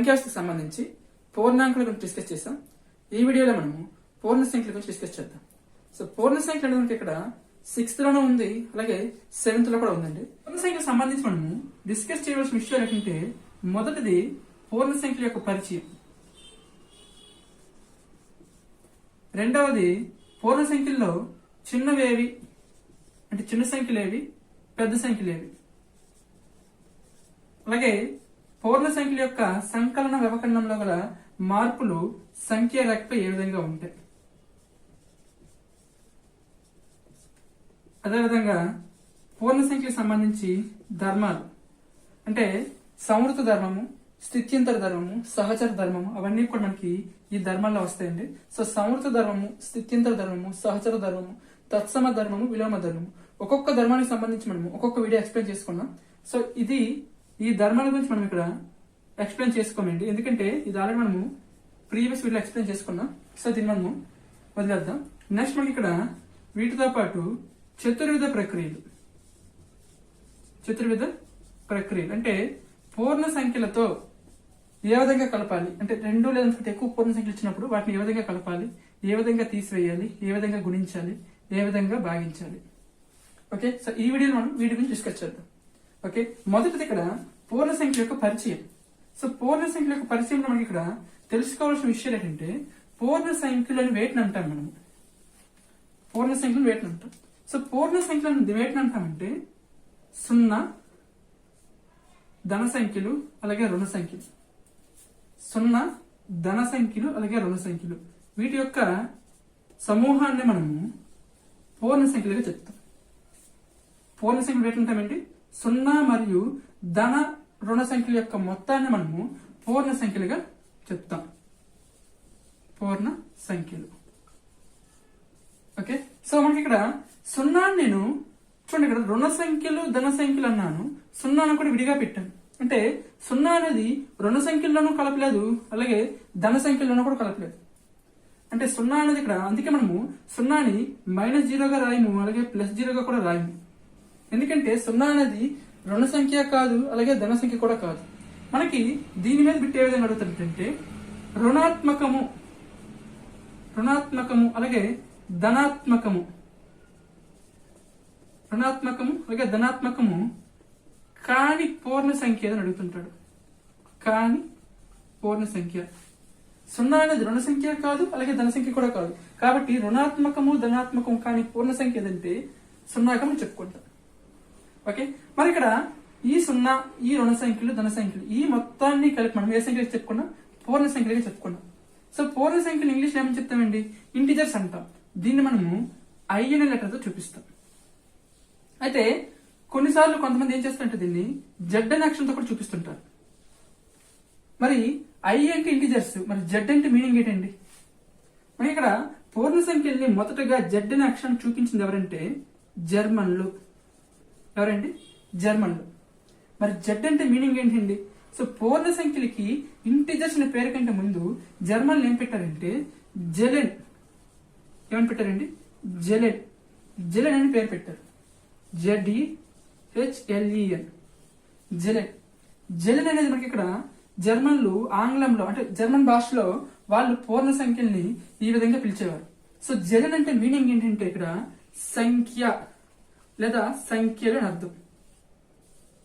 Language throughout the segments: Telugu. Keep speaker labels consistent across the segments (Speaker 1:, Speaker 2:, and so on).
Speaker 1: సంఖ్యావస్థకు సంబంధించి పూర్ణాంకాల గురించి డిస్కస్ చేసాం. ఈ వీడియోలో మనము పూర్ణ సంఖ్యల గురించి డిస్కస్ చేద్దాం. సో పూర్ణ సంఖ్య అనేది మనకి ఇక్కడ 6th లోనే ఉంది, అలాగే 7th లో కూడా ఉందండి. పూర్ణ సంఖ్యకు సంబంధించి మనము డిస్కస్ చేయవలసిన విషయాలు ఏంటంటే, మొదటిది పూర్ణ సంఖ్యల యొక్క పరిచయం, రెండవది పూర్ణ సంఖ్యల్లో చిన్నవేవి అంటే చిన్న సంఖ్యలేవి, పెద్ద సంఖ్యలేవి, అలాగే పూర్ణ సంఖ్యల యొక్క సంకలన వ్యవకలనంలో గల మార్పులు సంఖ్య రేఖపై ఏ విధంగా ఉంటాయి. అదేవిధంగా పూర్ణ సంఖ్యలకు సంబంధించి ధర్మాలు అంటే సంవృత ధర్మము, స్థిత్యంతర ధర్మము, సహచర ధర్మము అవన్నీ కూడా మనకి ఈ ధర్మాల్లో వస్తాయండి. సో సంవృత ధర్మము, స్థిత్యంతర ధర్మము, సహచర ధర్మము, తత్సమ ధర్మము, విలోమ ధర్మము, ఒక్కొక్క ధర్మానికి సంబంధించి మనము ఒక్కొక్క వీడియో ఎక్స్ప్లెయిన్ చేసుకున్నాం. సో ఇది ఈ ధర్మాల గురించి మనం ఇక్కడ ఎక్స్ప్లెయిన్ చేసుకోమండి, ఎందుకంటే ఇది ఆల్రెడీ మనము ప్రీవియస్ వీడియో ఎక్స్ప్లెయిన్ చేసుకున్నాం. సో దీన్ని మనము వదిలేద్దాం. నెక్స్ట్ మనకి ఇక్కడ వీటితో పాటు చతుర్విధ ప్రక్రియలు అంటే పూర్ణ సంఖ్యలతో ఏ విధంగా కలపాలి, అంటే 2 లేదా ఎక్కువ పూర్ణ సంఖ్యలు ఇచ్చినప్పుడు వాటిని ఏ విధంగా కలపాలి, ఏ విధంగా తీసివేయాలి, ఏ విధంగా గుణించాలి, ఏ విధంగా భాగించాలి. ఓకే, సో ఈ వీడియోలో మనం వీటి గురించి డిస్కస్ చేద్దాం. ఓకే, మొదటిది ఇక్కడ పూర్ణ సంఖ్య యొక్క పరిచయం. సో పూర్ణ సంఖ్యల యొక్క పరిచయంలో మనకి ఇక్కడ తెలుసుకోవాల్సిన విషయాలు ఏంటంటే, పూర్ణ సంఖ్యలను వేటిని అంటాం మనం, పూర్ణ సంఖ్యలను వేటిని అంటాం. సో పూర్ణ సంఖ్యలను వేటిని అంటామంటే 0 ధన సంఖ్యలు అలాగే రుణ సంఖ్యలు, 0 ధన సంఖ్యలు అలాగే రుణ సంఖ్యలు, వీటి యొక్క సమూహాన్ని మనము పూర్ణ సంఖ్యలుగా చెప్తాం. పూర్ణ సంఖ్యలు వేటిని అంటామంటే 0 మరియు ధన రుణ సంఖ్యల యొక్క మొత్తాన్ని మనము పూర్ణ సంఖ్యలుగా చెప్తాం. పూర్ణ సంఖ్యలు. ఓకే, సో మనకి ఇక్కడ 0 నేను చూడండి, ఇక్కడ రుణ సంఖ్యలు ధన సంఖ్యలు అన్నాను, 0 కూడా విడిగా పెట్టాను. అంటే 0 అనేది రుణ సంఖ్యల్లోనూ కలపలేదు, అలాగే ధన సంఖ్యల్లోనూ కూడా కలపలేదు. అంటే 0 అనేది ఇక్కడ, అందుకే మనము 0ని -0గా రాయము, అలాగే +0గా కూడా రాయము. ఎందుకంటే 0 అనేది రుణ సంఖ్య కాదు, అలాగే ధన సంఖ్య కూడా కాదు. మనకి దీని మీద బిట్ ఏ విధంగా అడుగుతుంటే రుణాత్మకము అలాగే ధనాత్మకము, అలాగే ధనాత్మకము కాని పూర్ణ సంఖ్య అని అడుగుతుంటాడు. కాని పూర్ణ సంఖ్య 0 అనేది రుణ సంఖ్య కాదు, అలాగే ధన సంఖ్య కూడా కాదు. కాబట్టి రుణాత్మకము ధనాత్మకము కాని పూర్ణ సంఖ్య ఏదంటే 0గా మనం చెప్పుకుంటాం. ఓకే, మరి ఇక్కడ ఈ 0, ఈ రుణ సంఖ్యలు, ధన సంఖ్యలు, ఈ మొత్తాన్ని కలిపి మనం ఏ సంఖ్యగా చెప్పుకున్నాం, పూర్ణ సంఖ్యలుగా చెప్పుకున్నాం. సో పూర్ణ సంఖ్యలు ఇంగ్లీష్ ఏమని చెప్తామండి, ఇంటిజర్స్ అంటాం. దీన్ని మనము ఐ అనే లెటర్ తో చూపిస్తాం. అయితే కొన్నిసార్లు కొంతమంది ఏం చేస్తారంటే దీన్ని జెడ్ అనే అక్షరంతో కూడా చూపిస్తుంటారు. మరి ఐ అంటే ఇంటిజర్స్, మరి జెడ్ అంటే మీనింగ్ ఏంటండి? మరి ఇక్కడ పూర్ణ సంఖ్యల్ని మొదటగా జెడ్ అనే అక్షరం చూపించింది ఎవరంటే జర్మన్లు. ఎవరండి? జర్మన్లు. మరి జెడ్ అంటే మీనింగ్ ఏంటండి? సో పూర్ణ సంఖ్యలకి ఇంటిజర్స్ అనే పేరు కంటే ముందు జర్మన్లు ఏం పెట్టారంటే జెలెన్. ఏమని పెట్టారండి? జెలెన్ అని పేరు పెట్టారు. ZEHLEN, జెలెన్ అనేది మనకి ఇక్కడ జర్మన్లు ఆంగ్లంలో అంటే జర్మన్ భాషలో వాళ్ళు పూర్ణ సంఖ్యల్ని ఈ విధంగా పిలిచేవారు. సో జెలెన్ అంటే మీనింగ్ ఏంటంటే ఇక్కడ సంఖ్య లేదా సంఖ్యలు అని అర్థం.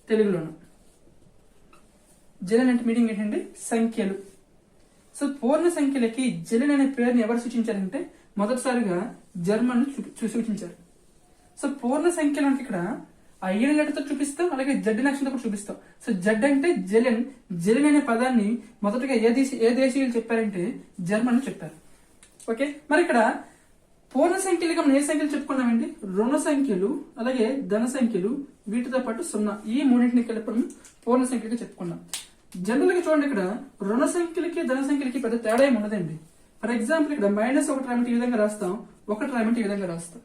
Speaker 1: తెలుగులోను జెలెన్ అంటే మీనింగ్ ఏంటంటే సంఖ్యలు. సో పూర్ణ సంఖ్యలకి జెలెన్ అనే పేరుని ఎవరు సూచించారంటే మొదటిసారిగా జర్మన్లు సూచించారు. సో పూర్ణ సంఖ్యలు మనకి ఇక్కడ ఐ అనే లెటర్తో చూపిస్తాం, అలాగే జెడ్ అనే అక్షరంతో కూడా చూపిస్తాం. సో జెడ్ అంటే జెలెన్ అనే పదాన్ని మొదటగా ఏ దేశీయులు చెప్పారంటే జర్మన్లు చెప్పారు. ఓకే, మరి ఇక్కడ పూర్ణ సంఖ్యలుగా మనం ఏ సంఖ్యలు చెప్పుకున్నామండి? రుణ సంఖ్యలు అలాగే ధన సంఖ్యలు, వీటితో పాటు 0, ఈ మూడింటిని కలిపి పూర్ణ సంఖ్యగా చెప్పుకున్నాం. జనరల్ గా చూడండి, ఇక్కడ రుణ సంఖ్యలకి ధన సంఖ్యలకి పెద్ద తేడా ఏమి ఉండదండి. ఫర్ ఎగ్జాంపుల్ ఇక్కడ -1 రాయమంటే ఈ విధంగా రాస్తాం, 1 రాయమంటే ఈ విధంగా రాస్తాం.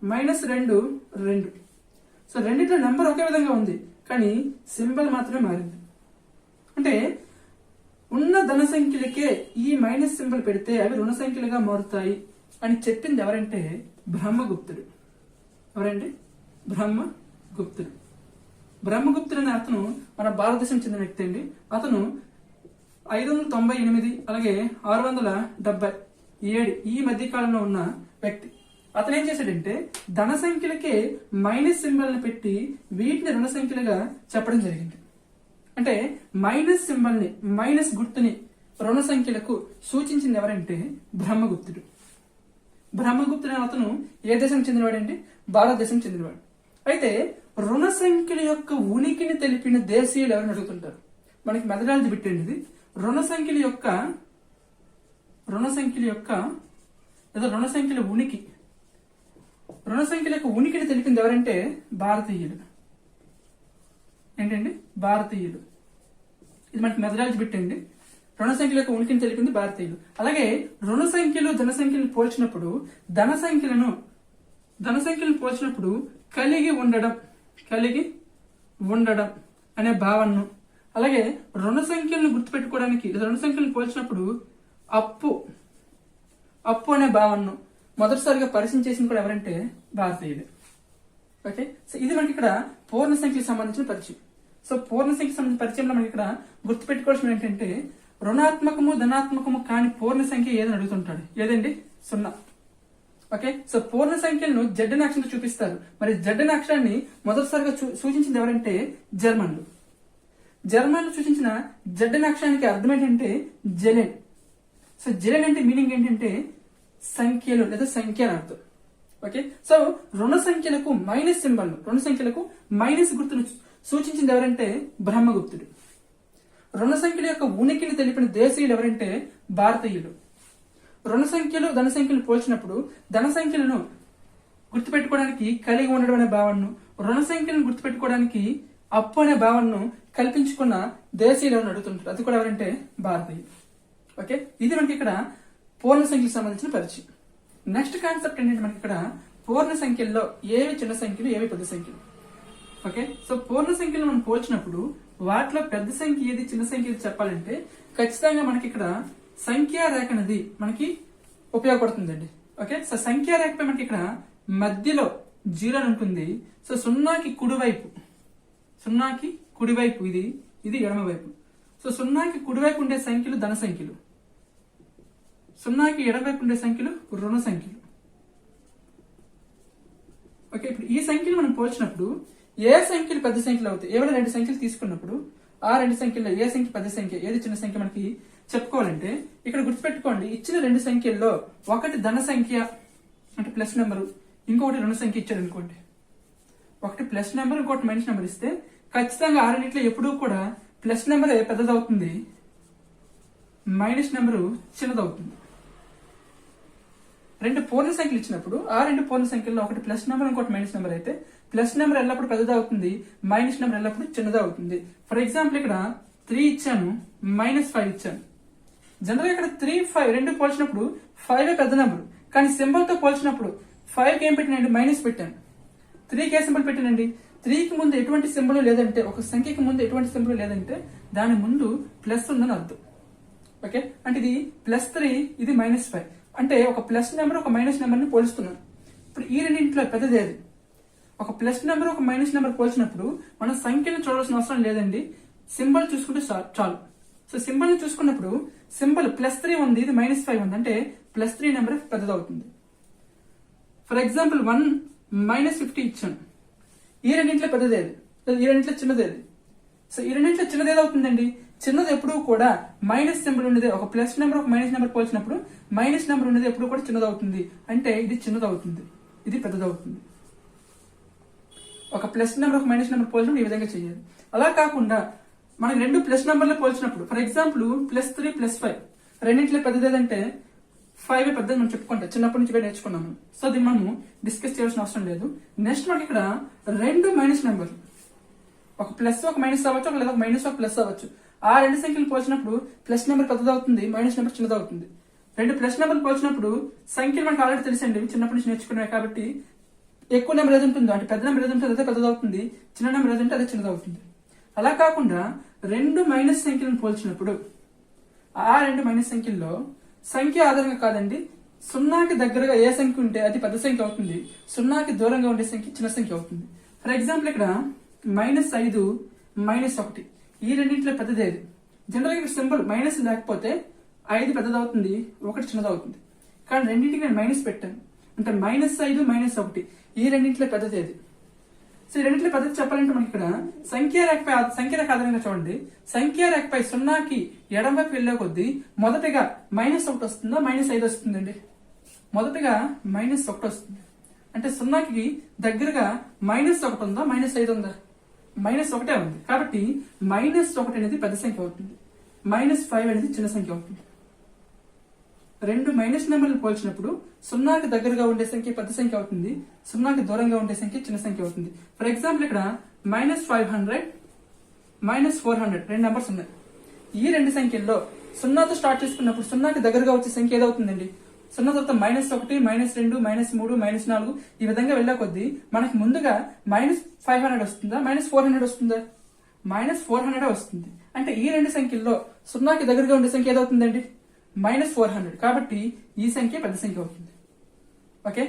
Speaker 1: -2 సో రెండిట్లో నెంబర్ ఒకే విధంగా ఉంది, కానీ సింబల్ మాత్రమే మారింది. అంటే ఉన్న ధన సంఖ్యలకే ఈ మైనస్ సింబల్ పెడితే అవి రుణ సంఖ్యలుగా మారుతాయి అని చెప్పింది ఎవరంటే బ్రహ్మగుప్తుడు. ఎవరండి? బ్రహ్మగుప్తుడు. బ్రహ్మగుప్తుడు అనే అతను మన భారతదేశం చెందిన వ్యక్తి అండి. అతను 598 అలాగే 677 ఈ మధ్య కాలంలో ఉన్న వ్యక్తి. అతను ఏం చేశాడంటే ధన సంఖ్యలకే మైనస్ సింబల్ ని పెట్టి వీటిని రుణ సంఖ్యలుగా చెప్పడం జరిగింది. అంటే మైనస్ సింబల్ ని, మైనస్ గుర్తుని రుణ సంఖ్యలకు సూచించింది ఎవరంటే బ్రహ్మగుప్తుడు. బ్రహ్మగుప్తుడు అనే అతను ఏ దేశం చెందినవాడంటే భారతదేశం చెందినవాడు. అయితే రుణ సంఖ్యల యొక్క ఉనికిని తెలిపిన దేశీయులు ఎవరిని అడుగుతుంటారు. మనకి మెథడాలజీ పెట్టండి. ఇది రుణ సంఖ్యల యొక్క లేదా రుణ సంఖ్యల ఉనికి, రుణ సంఖ్యల యొక్క ఉనికిని తెలిపింది ఎవరంటే భారతీయులు. ఏంటండి? భారతీయులు. ఇది మనకి మెథడాలజీ పెట్టండి. రుణ సంఖ్యల యొక్క ఉనికిని తెలిపింది భారతీయులు. అలాగే రుణ సంఖ్యలు ధన సంఖ్యలను పోల్చినప్పుడు ధన సంఖ్యలను పోల్చినప్పుడు కలిగి ఉండడం అనే భావనను, అలాగే రుణ సంఖ్యలను గుర్తుపెట్టుకోవడానికి రుణ సంఖ్యలను పోల్చినప్పుడు అప్పు అనే భావనను మొదటిసారిగా పరిచయం చేసింది కూడా ఎవరంటే భారతీయులు. ఓకే, సో ఇది మనకి ఇక్కడ పూర్ణ సంఖ్యకు సంబంధించిన పరిచయం. సో పూర్ణ సంఖ్యకు సంబంధించిన పరిచయంలో మనకి ఇక్కడ గుర్తుపెట్టుకోవాల్సిన ఏంటంటే రుణాత్మకము ధనాత్మకము కాని పూర్ణ సంఖ్య ఏదని అడుగుతుంటాడు. ఏదండి? 0. ఓకే, సో పూర్ణ సంఖ్యలను జడ్ అనే అక్షరంతో చూపిస్తారు. మరి జడ్ అనే అక్షరాన్ని మొదటిసారిగా సూచించింది ఎవరంటే జర్మన్లు. జర్మన్లు సూచించిన జడ్ అనే అక్షరానికి అర్థం ఏంటంటే జెలెన్. సో జెలెన్ అంటే మీనింగ్ ఏంటంటే సంఖ్యలు లేదా సంఖ్య అని అర్థం. ఓకే, సో రుణ సంఖ్యలకు మైనస్ సింబల్, రుణ సంఖ్యలకు మైనస్ గుర్తును సూచించింది ఎవరంటే బ్రహ్మగుప్తుడు. రుణ సంఖ్యల యొక్క ఉనికిని తెలిపిన దేశీయులు ఎవరంటే భారతీయులు. రుణ సంఖ్యలు ధన సంఖ్యలు పోల్చినప్పుడు ధన సంఖ్యలను గుర్తుపెట్టుకోవడానికి కలిగి ఉండడం అనే భావనను, రుణ సంఖ్యలను గుర్తుపెట్టుకోవడానికి అప్పు అనే భావనను కల్పించుకున్న దేశీయులు ఎవరిని అడుగుతుంటారు. అది కూడా ఎవరంటే భారతీయులు. ఓకే, ఇది మనకి ఇక్కడ పూర్ణ సంఖ్యలకు సంబంధించిన పరిచయం. నెక్స్ట్ కాన్సెప్ట్ ఏంటంటే మనకి ఇక్కడ పూర్ణ సంఖ్యల్లో ఏవి చిన్న సంఖ్యలు, ఏవి పెద్ద సంఖ్యలు. ఓకే, సో పూర్ణ సంఖ్యలు మనం పోల్చినప్పుడు వాటిలో పెద్ద సంఖ్య ఏది, చిన్న సంఖ్య ఏది చెప్పాలంటే ఖచ్చితంగా మనకి ఇక్కడ సంఖ్యా రేఖ అనేది మనకి ఉపయోగపడుతుందండి. ఓకే, సో సంఖ్యా రేఖపై మనకి ఇక్కడ మధ్యలో 0 ఉంటుంది. సో 0కి కుడివైపు ఇది ఎడమ వైపు. సో 0కి కుడివైపు ఉండే సంఖ్యలు ధన సంఖ్యలు, 0కి ఎడమవైపు ఉండే సంఖ్యలు రుణ సంఖ్యలు. ఓకే, ఇప్పుడు ఈ సంఖ్యలు మనం పోల్చినప్పుడు ఏ సంఖ్యలు పెద్ద సంఖ్యలు అవుతాయి? ఏమైనా 2 సంఖ్యలు తీసుకున్నప్పుడు ఆ 2 సంఖ్యల్లో ఏ సంఖ్య పెద్ద సంఖ్య, ఏది చిన్న సంఖ్య మనకి చెప్పుకోవాలంటే ఇక్కడ గుర్తుపెట్టుకోండి. ఇచ్చిన 2 సంఖ్యల్లో ఒకటి ధన సంఖ్య అంటే ప్లస్ నెంబరు, ఇంకొకటి రుణ సంఖ్య ఇచ్చాడు అనుకోండి. ఒకటి ప్లస్ నెంబర్, ఇంకోటి మైనస్ నెంబర్ ఇస్తే ఖచ్చితంగా ఆ రెండింటిలో ఎప్పుడూ కూడా ప్లస్ నెంబర్ పెద్దదవుతుంది, మైనస్ నెంబరు చిన్నదవుతుంది. 2 పూర్ణ సంఖ్యలు ఇచ్చినప్పుడు ఆ 2 పూర్ణ సంఖ్యల్లో ఒకటి ప్లస్ నెంబర్, ఇంకోటి మైనస్ నెంబర్ అయితే ప్లస్ నెంబర్ ఎల్లప్పుడు పెద్దదవుతుంది, మైనస్ నెంబర్ ఎల్లప్పుడు చిన్నదవుతుంది. ఫర్ ఎగ్జాంపుల్ ఇక్కడ 3 ఇచ్చాను, -5 ఇచ్చాను. జనరల్ ఇక్కడ 3, 5 రెండు పోల్చినప్పుడు 5 పెద్ద నెంబర్, కానీ సింబల్ తో పోల్చినప్పుడు 5కి ఏం పెట్టినండి? మైనస్ పెట్టాను. 3కి ఏ సింబల్ పెట్టానండి? 3కి ముందు ఎటువంటి సింబల్ లేదంటే, ఒక సంఖ్యకి ముందు ఎటువంటి సింబల్ లేదంటే దాని ముందు ప్లస్ ఉందని అర్థం. ఓకే, అంటే ఇది +3, ఇది -5. అంటే ఒక ప్లస్ నెంబర్, ఒక మైనస్ నెంబర్ ని పోలుస్తున్నాను. ఇప్పుడు ఈ రెండింటిలో పెద్దది ఏది? ఒక ప్లస్ నెంబర్, ఒక మైనస్ నెంబర్ పోల్చినప్పుడు మనం సంఖ్యను చూడాల్సిన అవసరం లేదండి, సింబల్ చూసుకుంటే చాలు. సో సింబల్ ని చూసుకున్నప్పుడు సింబల్ +3 ఉంది, ఇది -5 ఉంది, అంటే +3 నెంబర్ పెద్దదవుతుంది. ఫర్ ఎగ్జాంపుల్ 1 -50 ఇచ్చాను. ఈ రెండింటిలో పెద్దదేది, ఈ రెండింటిలో చిన్నదేది? సో ఈ రెండింటిలో చిన్నది ఏదవుతుందండి? చిన్నది ఎప్పుడు కూడా మైనస్ సింబల్ ఉండేది. ఒక ప్లస్ నెంబర్, ఒక మైనస్ నెంబర్ పోల్చినప్పుడు మైనస్ నెంబర్ ఉండేది ఎప్పుడు కూడా చిన్నదవుతుంది, అంటే ఇది చిన్నదవుతుంది, ఇది పెద్దదవుతుంది. ఒక ప్లస్ నెంబర్, ఒక మైనస్ నెంబర్ పోల్చినప్పుడు ఈ విధంగా చేయాలి. అలా కాకుండా మనకి 2 ప్లస్ నెంబర్లు పోల్చినప్పుడు, ఫర్ ఎగ్జాంపుల్ +3, +5 రెండింటిలో పెద్దదేదంటే 5 పెద్దది మనం చెప్పుకుంటాం, చిన్నప్పటి నుంచి నేర్చుకున్నాము. సో దీన్ని మనము డిస్కస్ చేయాల్సిన అవసరం లేదు. నెక్స్ట్ మనకి ఇక్కడ 2 మైనస్ నెంబర్, ఒక ప్లస్, ఒక మైనస్ అవ్వచ్చు, లేదా ఒక మైనస్, ఒక ప్లస్ అవ్వచ్చు. ఆ 2 సంఖ్యలు పోల్చినప్పుడు ప్లస్ నెంబర్ పెద్దదవుతుంది, మైనస్ నెంబర్ చిన్నదవుతుంది. 2 ప్లస్ నెంబర్లు పోల్చినప్పుడు సంఖ్యలు మనకు ఆల్రెడీ తెలుసండి, చిన్నప్పటి నుంచి నేర్చుకున్నాయి కాబట్టి ఎక్కువ నెంబర్ ఏది ఉంటుందో అంటే పెద్ద నెంబర్ ఏది ఉంటుందో అదే పెద్దదవుతుంది, చిన్న నెంబర్ ఏది ఉంటే అదే చిన్నదవుతుంది. అలా కాకుండా 2 మైనస్ సంఖ్యలను పోల్చినప్పుడు ఆ 2 మైనస్ సంఖ్యల్లో సంఖ్య ఆధారంగా కాదండి, 0కి దగ్గరగా ఏ సంఖ్య ఉంటే అది పెద్ద సంఖ్య అవుతుంది, 0కి దూరంగా ఉండే సంఖ్య చిన్న సంఖ్య అవుతుంది. ఫర్ ఎగ్జాంపుల్ ఇక్కడ -5, -1 ఈ రెండింటిలో పెద్దదేది? జనరల్ గా సింబల్ మైనస్ లేకపోతే 5 పెద్దదవుతుంది, 1 చిన్నదవుతుంది. కానీ రెండింటికి నేను మైనస్ పెట్టాను అంటే -5 -1 ఈ రెండింటిలో పెద్దది ఏది? సో ఈ రెండింటిలో పెద్దది చెప్పాలంటే మనకి ఇక్కడ సంఖ్యారేఖపై ఆధారంగా చూడండి. సంఖ్యారేఖపై 0కి ఎడమ వైపు వెళ్లే కొద్దీ మొదటగా -1 వస్తుందా -5 వస్తుందండి? మొదటగా -1 వస్తుంది. అంటే 0కి దగ్గరగా -1 ఉందా -5 ఉందా? -1 ఉంది. కాబట్టి -1 అనేది పెద్ద సంఖ్య అవుతుంది, -5 అనేది చిన్న సంఖ్య అవుతుంది. రెండు మైనస్ నెంబర్లు పోల్చినప్పుడు 0కి దగ్గరగా ఉండే సంఖ్య పెద్ద సంఖ్య అవుతుంది, 0కి దూరంగా ఉండే సంఖ్య చిన్న సంఖ్య అవుతుంది. ఫర్ ఎగ్జాంపుల్ ఇక్కడ -500 -400 రెండు నెంబర్స్ ఉన్నాయి. ఈ రెండు సంఖ్యల్లో 0తో స్టార్ట్ చేసుకున్నప్పుడు 0కి దగ్గరగా వచ్చే సంఖ్య ఏదవుతుందండి? 0 తర్వాత -1 -2 -3 -4 ఈ విధంగా వెళ్ళే కొద్దీ మనకి ముందుగా -500 వస్తుందా -400 వస్తుందా? -400 వస్తుంది. అంటే ఈ రెండు సంఖ్యల్లో 0కి దగ్గరగా ఉండే సంఖ్య ఏదవుతుందండి? -400. కాబట్టి ఈ సంఖ్య పెద్ద సంఖ్య అవుతుంది. ఓకే,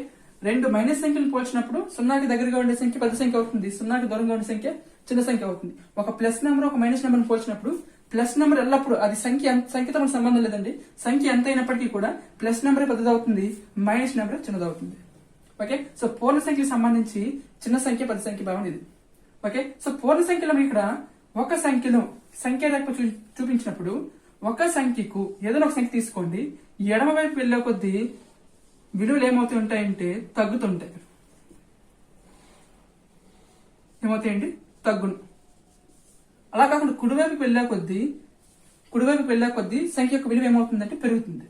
Speaker 1: రెండు మైనస్ సంఖ్యలు పోల్చినప్పుడు 0కి దగ్గరగా ఉండే సంఖ్య పెద్ద సంఖ్య అవుతుంది, 0కి దూరంగా ఉండే సంఖ్య చిన్న సంఖ్య అవుతుంది. ఒక ప్లస్ నెంబర్ ఒక మైనస్ నెంబర్ పోల్చినప్పుడు ప్లస్ నెంబర్ ఎల్లప్పుడు అది సంఖ్యతో మనకు సంబంధం లేదండి. సంఖ్య ఎంత అయినప్పటికీ కూడా ప్లస్ నెంబర్ పెద్దదవుతుంది, మైనస్ నెంబర్ చిన్నదవుతుంది. ఓకే, సో పూర్ణ సంఖ్యకి సంబంధించి చిన్న సంఖ్య పెద్ద సంఖ్య భావన ఇది. ఓకే, సో పూర్ణ సంఖ్యలో ఇక్కడ ఒక సంఖ్యను సంఖ్యారేఖ చూపించినప్పుడు ఒక సంఖ్యకు ఏదైనా ఒక సంఖ్య తీసుకోండి, ఎడమ వైపు వెళ్లే కొద్దీ విలువలు ఏమవుతూ ఉంటాయంటే తగ్గుతుంటాయి. ఏమవుతాయండి? తగ్గును. అలా కాకుండా కుడివైపుకి వెళ్లే కొద్దీ సంఖ్య యొక్క విలువ ఏమవుతుందంటే పెరుగుతుంది.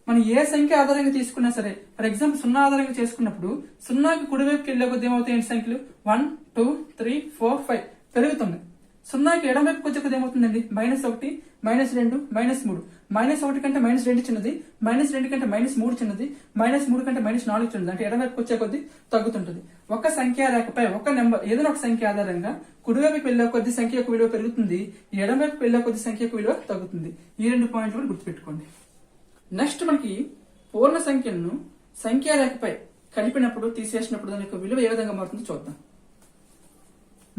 Speaker 1: మనం ఏ సంఖ్య ఆధారంగా తీసుకున్నా సరే, ఫర్ ఎగ్జాంపుల్ 0 ఆధారంగా చేసుకున్నప్పుడు 0కి కుడివైపుకి వెళ్లే కొద్దీ ఏమవుతాయండి సంఖ్యలు 1 2 3 4 5 పెరుగుతున్నాయి. 0కి ఎడమ వైపుకి వచ్చే కొద్ది ఏమవుతుందండి? -1 -2 -3 -1 కంటే -2 చిన్నది, -2 కంటే -3 చిన్నది, -3 కంటే -4 చిన్నది. అంటే ఎడమ వైపుకి వచ్చే కొద్ది తగ్గుతుంటది. ఒక సంఖ్య రేఖపై ఒక నెంబర్ ఏదైనా ఒక సంఖ్య ఆధారంగా కుడివైపుకి వెళ్లే కొద్ది సంఖ్య యొక్క విలువ పెరుగుతుంది, ఎడమ వైపుకి వెళ్లే కొద్ది సంఖ్య యొక్క విలువ తగ్గుతుంది. ఈ రెండు పాయింట్లు కూడా గుర్తుపెట్టుకోండి. నెక్స్ట్ మనకి పూర్ణ సంఖ్యలను సంఖ్యారేఖపై కలిపినప్పుడు తీసేసినప్పుడు దాని యొక్క విలువ ఏ విధంగా మారుతుందో చూద్దాం.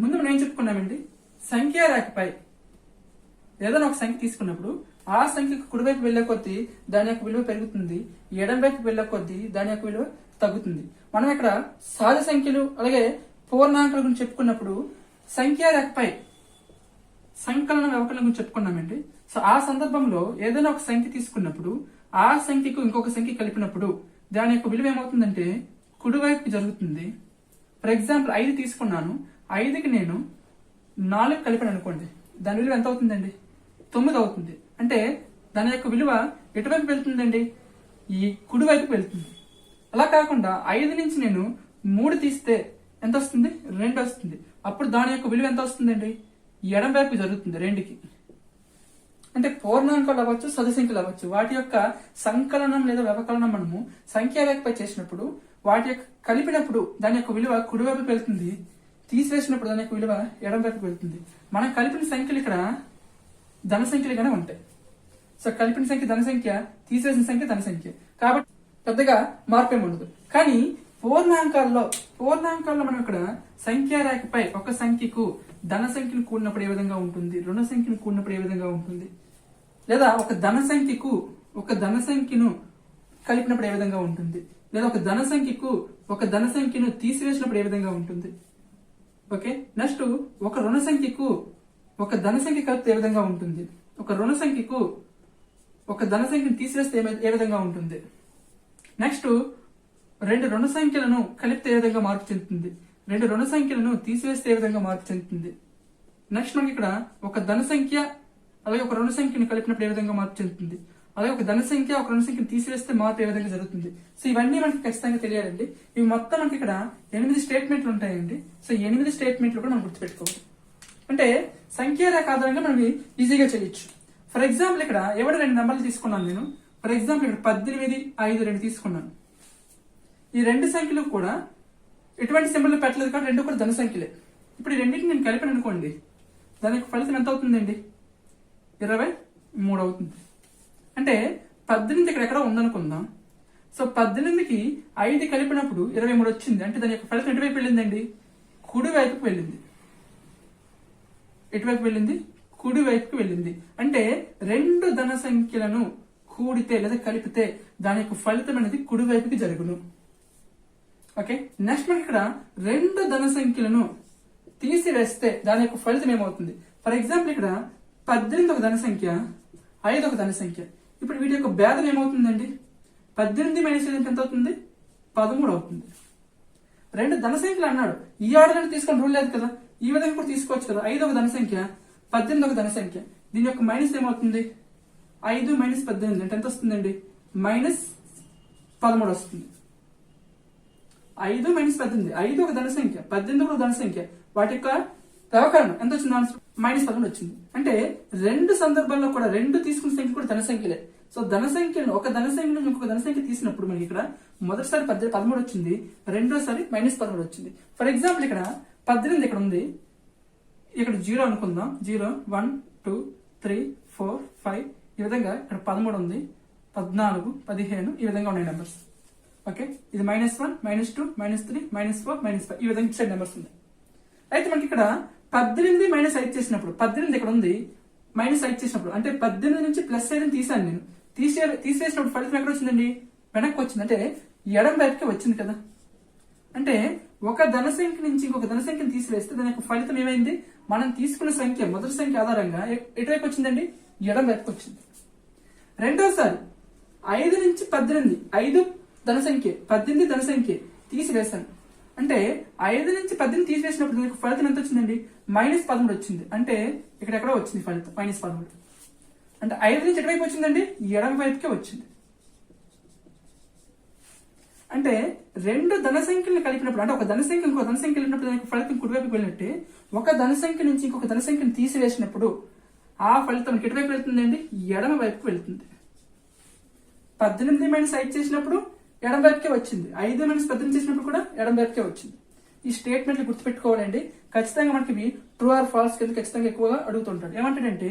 Speaker 1: ముందు మనం ఏం చెప్పుకున్నామండి? సంఖ్యారేఖపై ఏదైనా ఒక సంఖ్య తీసుకున్నప్పుడు ఆ సంఖ్యకు కుడివైపు వెళ్లే కొద్దీ దాని యొక్క విలువ పెరుగుతుంది, ఎడం వైపు వెళ్లే కొద్దీ దాని యొక్క విలువ తగ్గుతుంది. మనం ఇక్కడ సహజ సంఖ్యలు అలాగే పూర్ణాంకాల గురించి చెప్పుకున్నప్పుడు సంఖ్యారేఖపై సంకలన వ్యవకలనం గురించి చెప్పుకున్నామండి. సో ఆ సందర్భంలో ఏదైనా ఒక సంఖ్య తీసుకున్నప్పుడు ఆ సంఖ్యకు ఇంకొక సంఖ్య కలిపినప్పుడు దాని యొక్క విలువ ఏమవుతుందంటే కుడివైపుకి జరుగుతుంది. ఫర్ ఎగ్జాంపుల్ 5 తీసుకున్నాను, 5కి నేను 4 కలిపాను అనుకోండి, దాని విలువ ఎంత అవుతుందండి? 9 అవుతుంది. అంటే దాని యొక్క విలువ ఎటువైపు వెళ్తుందండి? ఈ కుడివైపుకి వెళ్తుంది. అలా కాకుండా 5 నుంచి నేను 3 తీస్తే ఎంత వస్తుంది? 2 వస్తుంది. అప్పుడు దాని యొక్క విలువ ఎంత వస్తుందండి? ఎడం వైపు జరుగుతుంది 2కి. అంటే పూర్ణాంకాలు అవ్వచ్చు, సహజ సంఖ్యలు అవ్వచ్చు, వాటి యొక్క సంకలనం లేదా వ్యవకలనం మనము సంఖ్యారేఖపై చేసినప్పుడు వాటి యొక్క కలిపినప్పుడు దాని యొక్క విలువ కుడివైపుకి వెళ్తుంది, తీసివేసినప్పుడు దాని యొక్క విలువ ఎడం వైపుకి వెళ్తుంది. మనం కలిపిన సంఖ్యలు ఇక్కడ ధన సంఖ్యలుగానే ఉంటాయి. సో కలిపిన సంఖ్య ధన సంఖ్య, తీసివేసిన సంఖ్య ధన సంఖ్య, కాబట్టి పెద్దగా మార్పేం ఉండదు. కానీ పూర్ణాంకాల్లో మనం ఇక్కడ సంఖ్యారేఖపై ఒక సంఖ్యకు ధన సంఖ్యను కూడినప్పుడు ఏ విధంగా ఉంటుంది, రుణ సంఖ్యను కూడినప్పుడు ఏ విధంగా ఉంటుంది, లేదా ఒక ధన సంఖ్యను కలిపినప్పుడు ఏ విధంగా ఉంటుంది, లేదా ఒక ధన సంఖ్యను తీసివేసినప్పుడు ఏ విధంగా ఉంటుంది. ఓకే, నెక్స్ట్ ఒక రుణ సంఖ్యకు ఒక ధన సంఖ్య కలిపితే ఏ విధంగా ఉంటుంది, ఒక రుణ సంఖ్యకు ఒక ధన సంఖ్యను తీసివేస్తే ఏ విధంగా ఉంటుంది, నెక్స్ట్ రెండు రుణ సంఖ్యలను కలిపితే ఏ విధంగా మార్పు చెందుతుంది, రెండు రుణ సంఖ్యలను తీసివేస్తే ఏ విధంగా మార్పు చెందుతుంది. నెక్స్ట్ మనకి ఇక్కడ ఒక ధన సంఖ్య అలాగే ఒక రుణ సంఖ్యను కలిపినప్పుడు ఏ విధంగా మార్పు చెందుతుంది, అలాగే ఒక ధన సంఖ్య ఒక రుణ సంఖ్యను తీసివేస్తే మార్పు ఏ విధంగా జరుగుతుంది. సో ఇవన్నీ మనకి ఖచ్చితంగా తెలియాలండి. ఇవి మొత్తం మనకి ఇక్కడ 8 స్టేట్మెంట్లు ఉంటాయండి. సో 8 స్టేట్మెంట్లు కూడా మనం గుర్తుపెట్టుకోవాలి. అంటే సంఖ్యారేఖ ఆధారంగా మనం ఈజీగా చేయొచ్చు. ఫర్ ఎగ్జాంపుల్ ఇక్కడ ఎవరు 2 నెంబర్లు తీసుకున్నాను నేను. ఫర్ ఎగ్జాంపుల్ ఇక్కడ 18 5 2 తీసుకున్నాను. ఈ రెండు సంఖ్యలు కూడా ఎటువంటి సింబల్ పెట్టలేదు కాబట్టి రెండు కూడా ధన సంఖ్యలే. ఇప్పుడు ఈ రెండింటిని నేను కలిపాను అనుకోండి, దాని యొక్క ఫలితం ఎంత అవుతుందండి? 23 అవుతుంది. అంటే 18 ఇక్కడ ఉందనుకుందాం. సో 18కి 5 కలిపినప్పుడు 23 వచ్చింది. అంటే దాని యొక్క ఫలితం ఎటువైపు వెళ్ళిందండి? కుడి వైపుకి వెళ్ళింది. ఎటువైపు వెళ్ళింది? కుడి వైపుకి వెళ్ళింది. అంటే రెండు ధన సంఖ్యలను కూడితే లేదా కలిపితే దాని యొక్క ఫలితం అనేది కుడి వైపుకి జరుగును. ఓకే, నెక్స్ట్ మనకి ఇక్కడ రెండు ధన సంఖ్యలను తీసివేస్తే దాని యొక్క ఫలితం ఏమవుతుంది? ఫర్ ఎగ్జాంపుల్ ఇక్కడ 18 ఒక ధన సంఖ్య, 5 ఒక ధన సంఖ్య. ఇప్పుడు వీటి యొక్క భేదం ఏమవుతుందండి? 18 మైనస్ 5 ఎంత అవుతుంది? 13 అవుతుంది. రెండు ధన సంఖ్యలు అన్నాడు, ఈ ఆర్డర్ తీసుకొని రూల్ లేదు కదా, ఈ విధంగా కూడా తీసుకోవచ్చు కదా. 5 ఒక ధన సంఖ్య, 18 ఒక ధన సంఖ్య. దీని యొక్క మైనస్ ఏమవుతుంది? 5 మైనస్ 18 అంటే ఎంత వస్తుందండి? మైనస్ 13 వస్తుంది. 5 మైనస్ 18, 5 ఒక ధన సంఖ్య, 18 ఒక ధన సంఖ్య. వాటి యొక్క వ్యవకరణం ఎంత వచ్చింది? ఆన్సర్ మైనస్ 11 వచ్చింది. అంటే రెండు సందర్భాల్లో కూడా రెండు తీసుకున్న సంఖ్య కూడా ధన సంఖ్యలే. సో ధన సంఖ్యను ఒక ధన సంఖ్య నుంచి ఇంకొక ధన సంఖ్య తీసినప్పుడు మనకి ఇక్కడ మొదటిసారి 13 వచ్చింది, రెండోసారి మైనస్ 13 వచ్చింది. ఫర్ ఎగ్జాంపుల్ ఇక్కడ 18 ఇక్కడ ఉంది, ఇక్కడ 0 అనుకుందాం. 0, 1, 2, 3, 4, 5 ఈ విధంగా ఇక్కడ 13 ఉంది, 14, 15 ఈ విధంగా ఉన్నాయి నెంబర్స్. ఓకే, ఇది -1, -2, -3, -4, -5 ఈ విధంగా ఇచ్చే నెంబర్స్ ఉన్నాయి. అయితే మనకి ఇక్కడ 18 మైనస్ 5 చేసినప్పుడు 18 ఇక్కడ ఉంది, మైనస్ 5 చేసినప్పుడు అంటే 18 నుంచి ప్లస్ 5 తీసాను నేను. తీసేసినప్పుడు ఫలితం ఎక్కడ వచ్చిందండి? వెనక్కి వచ్చింది. అంటే ఎడం వైపుకి వచ్చింది కదా. అంటే ఒక ధన సంఖ్య నుంచి ఇంకొక ధన సంఖ్యను తీసివేస్తే దాని యొక్క ఫలితం ఏమైంది? మనం తీసుకున్న సంఖ్య మొదటి సంఖ్య ఆధారంగా ఎటువైపు వచ్చిందండి? ఎడం వైపుకి వచ్చింది. రెండోసారి 5 నుంచి 18, 5 ధన సంఖ్య, 18 ధన సంఖ్య తీసివేశాను. అంటే 5 నుంచి 18 తీసివేసినప్పుడు దానికి ఫలితం ఎంత వచ్చిందండి? -13 వచ్చింది. అంటే ఇక్కడ వచ్చింది ఫలితం -13. అంటే 5 నుంచి ఎటువైపు వచ్చిందండి? ఎడమ వైపుకే వచ్చింది. అంటే రెండు ధన సంఖ్యలను కలిపినప్పుడు, అంటే ఒక ధన సంఖ్య ఇంకో ధన సంఖ్య వెళ్ళినప్పుడు దానికి ఫలితం కుడివైపుకి వెళ్ళినట్టే ఒక ధన సంఖ్య నుంచి ఇంకొక ధన సంఖ్యను తీసివేసినప్పుడు ఆ ఫలితం ఎటువైపు వెళ్తుందండి? ఎడమ వైపుకి వెళ్తుంది. 18 మైనస్ 5 చేసినప్పుడు ఎడమ వైపుకే వచ్చింది, 5 మైనస్ 18 చేసినప్పుడు కూడా ఎడమ వైపుకే వచ్చింది. ఈ స్టేట్మెంట్లు గుర్తుపెట్టుకోవాలండి. ఖచ్చితంగా మనకి ఇవి ట్రూ ఆర్ ఫాల్స్ కింద ఖచ్చితంగా ఎక్కువగా అడుగుతుంటాడు. ఏమంటాడంటే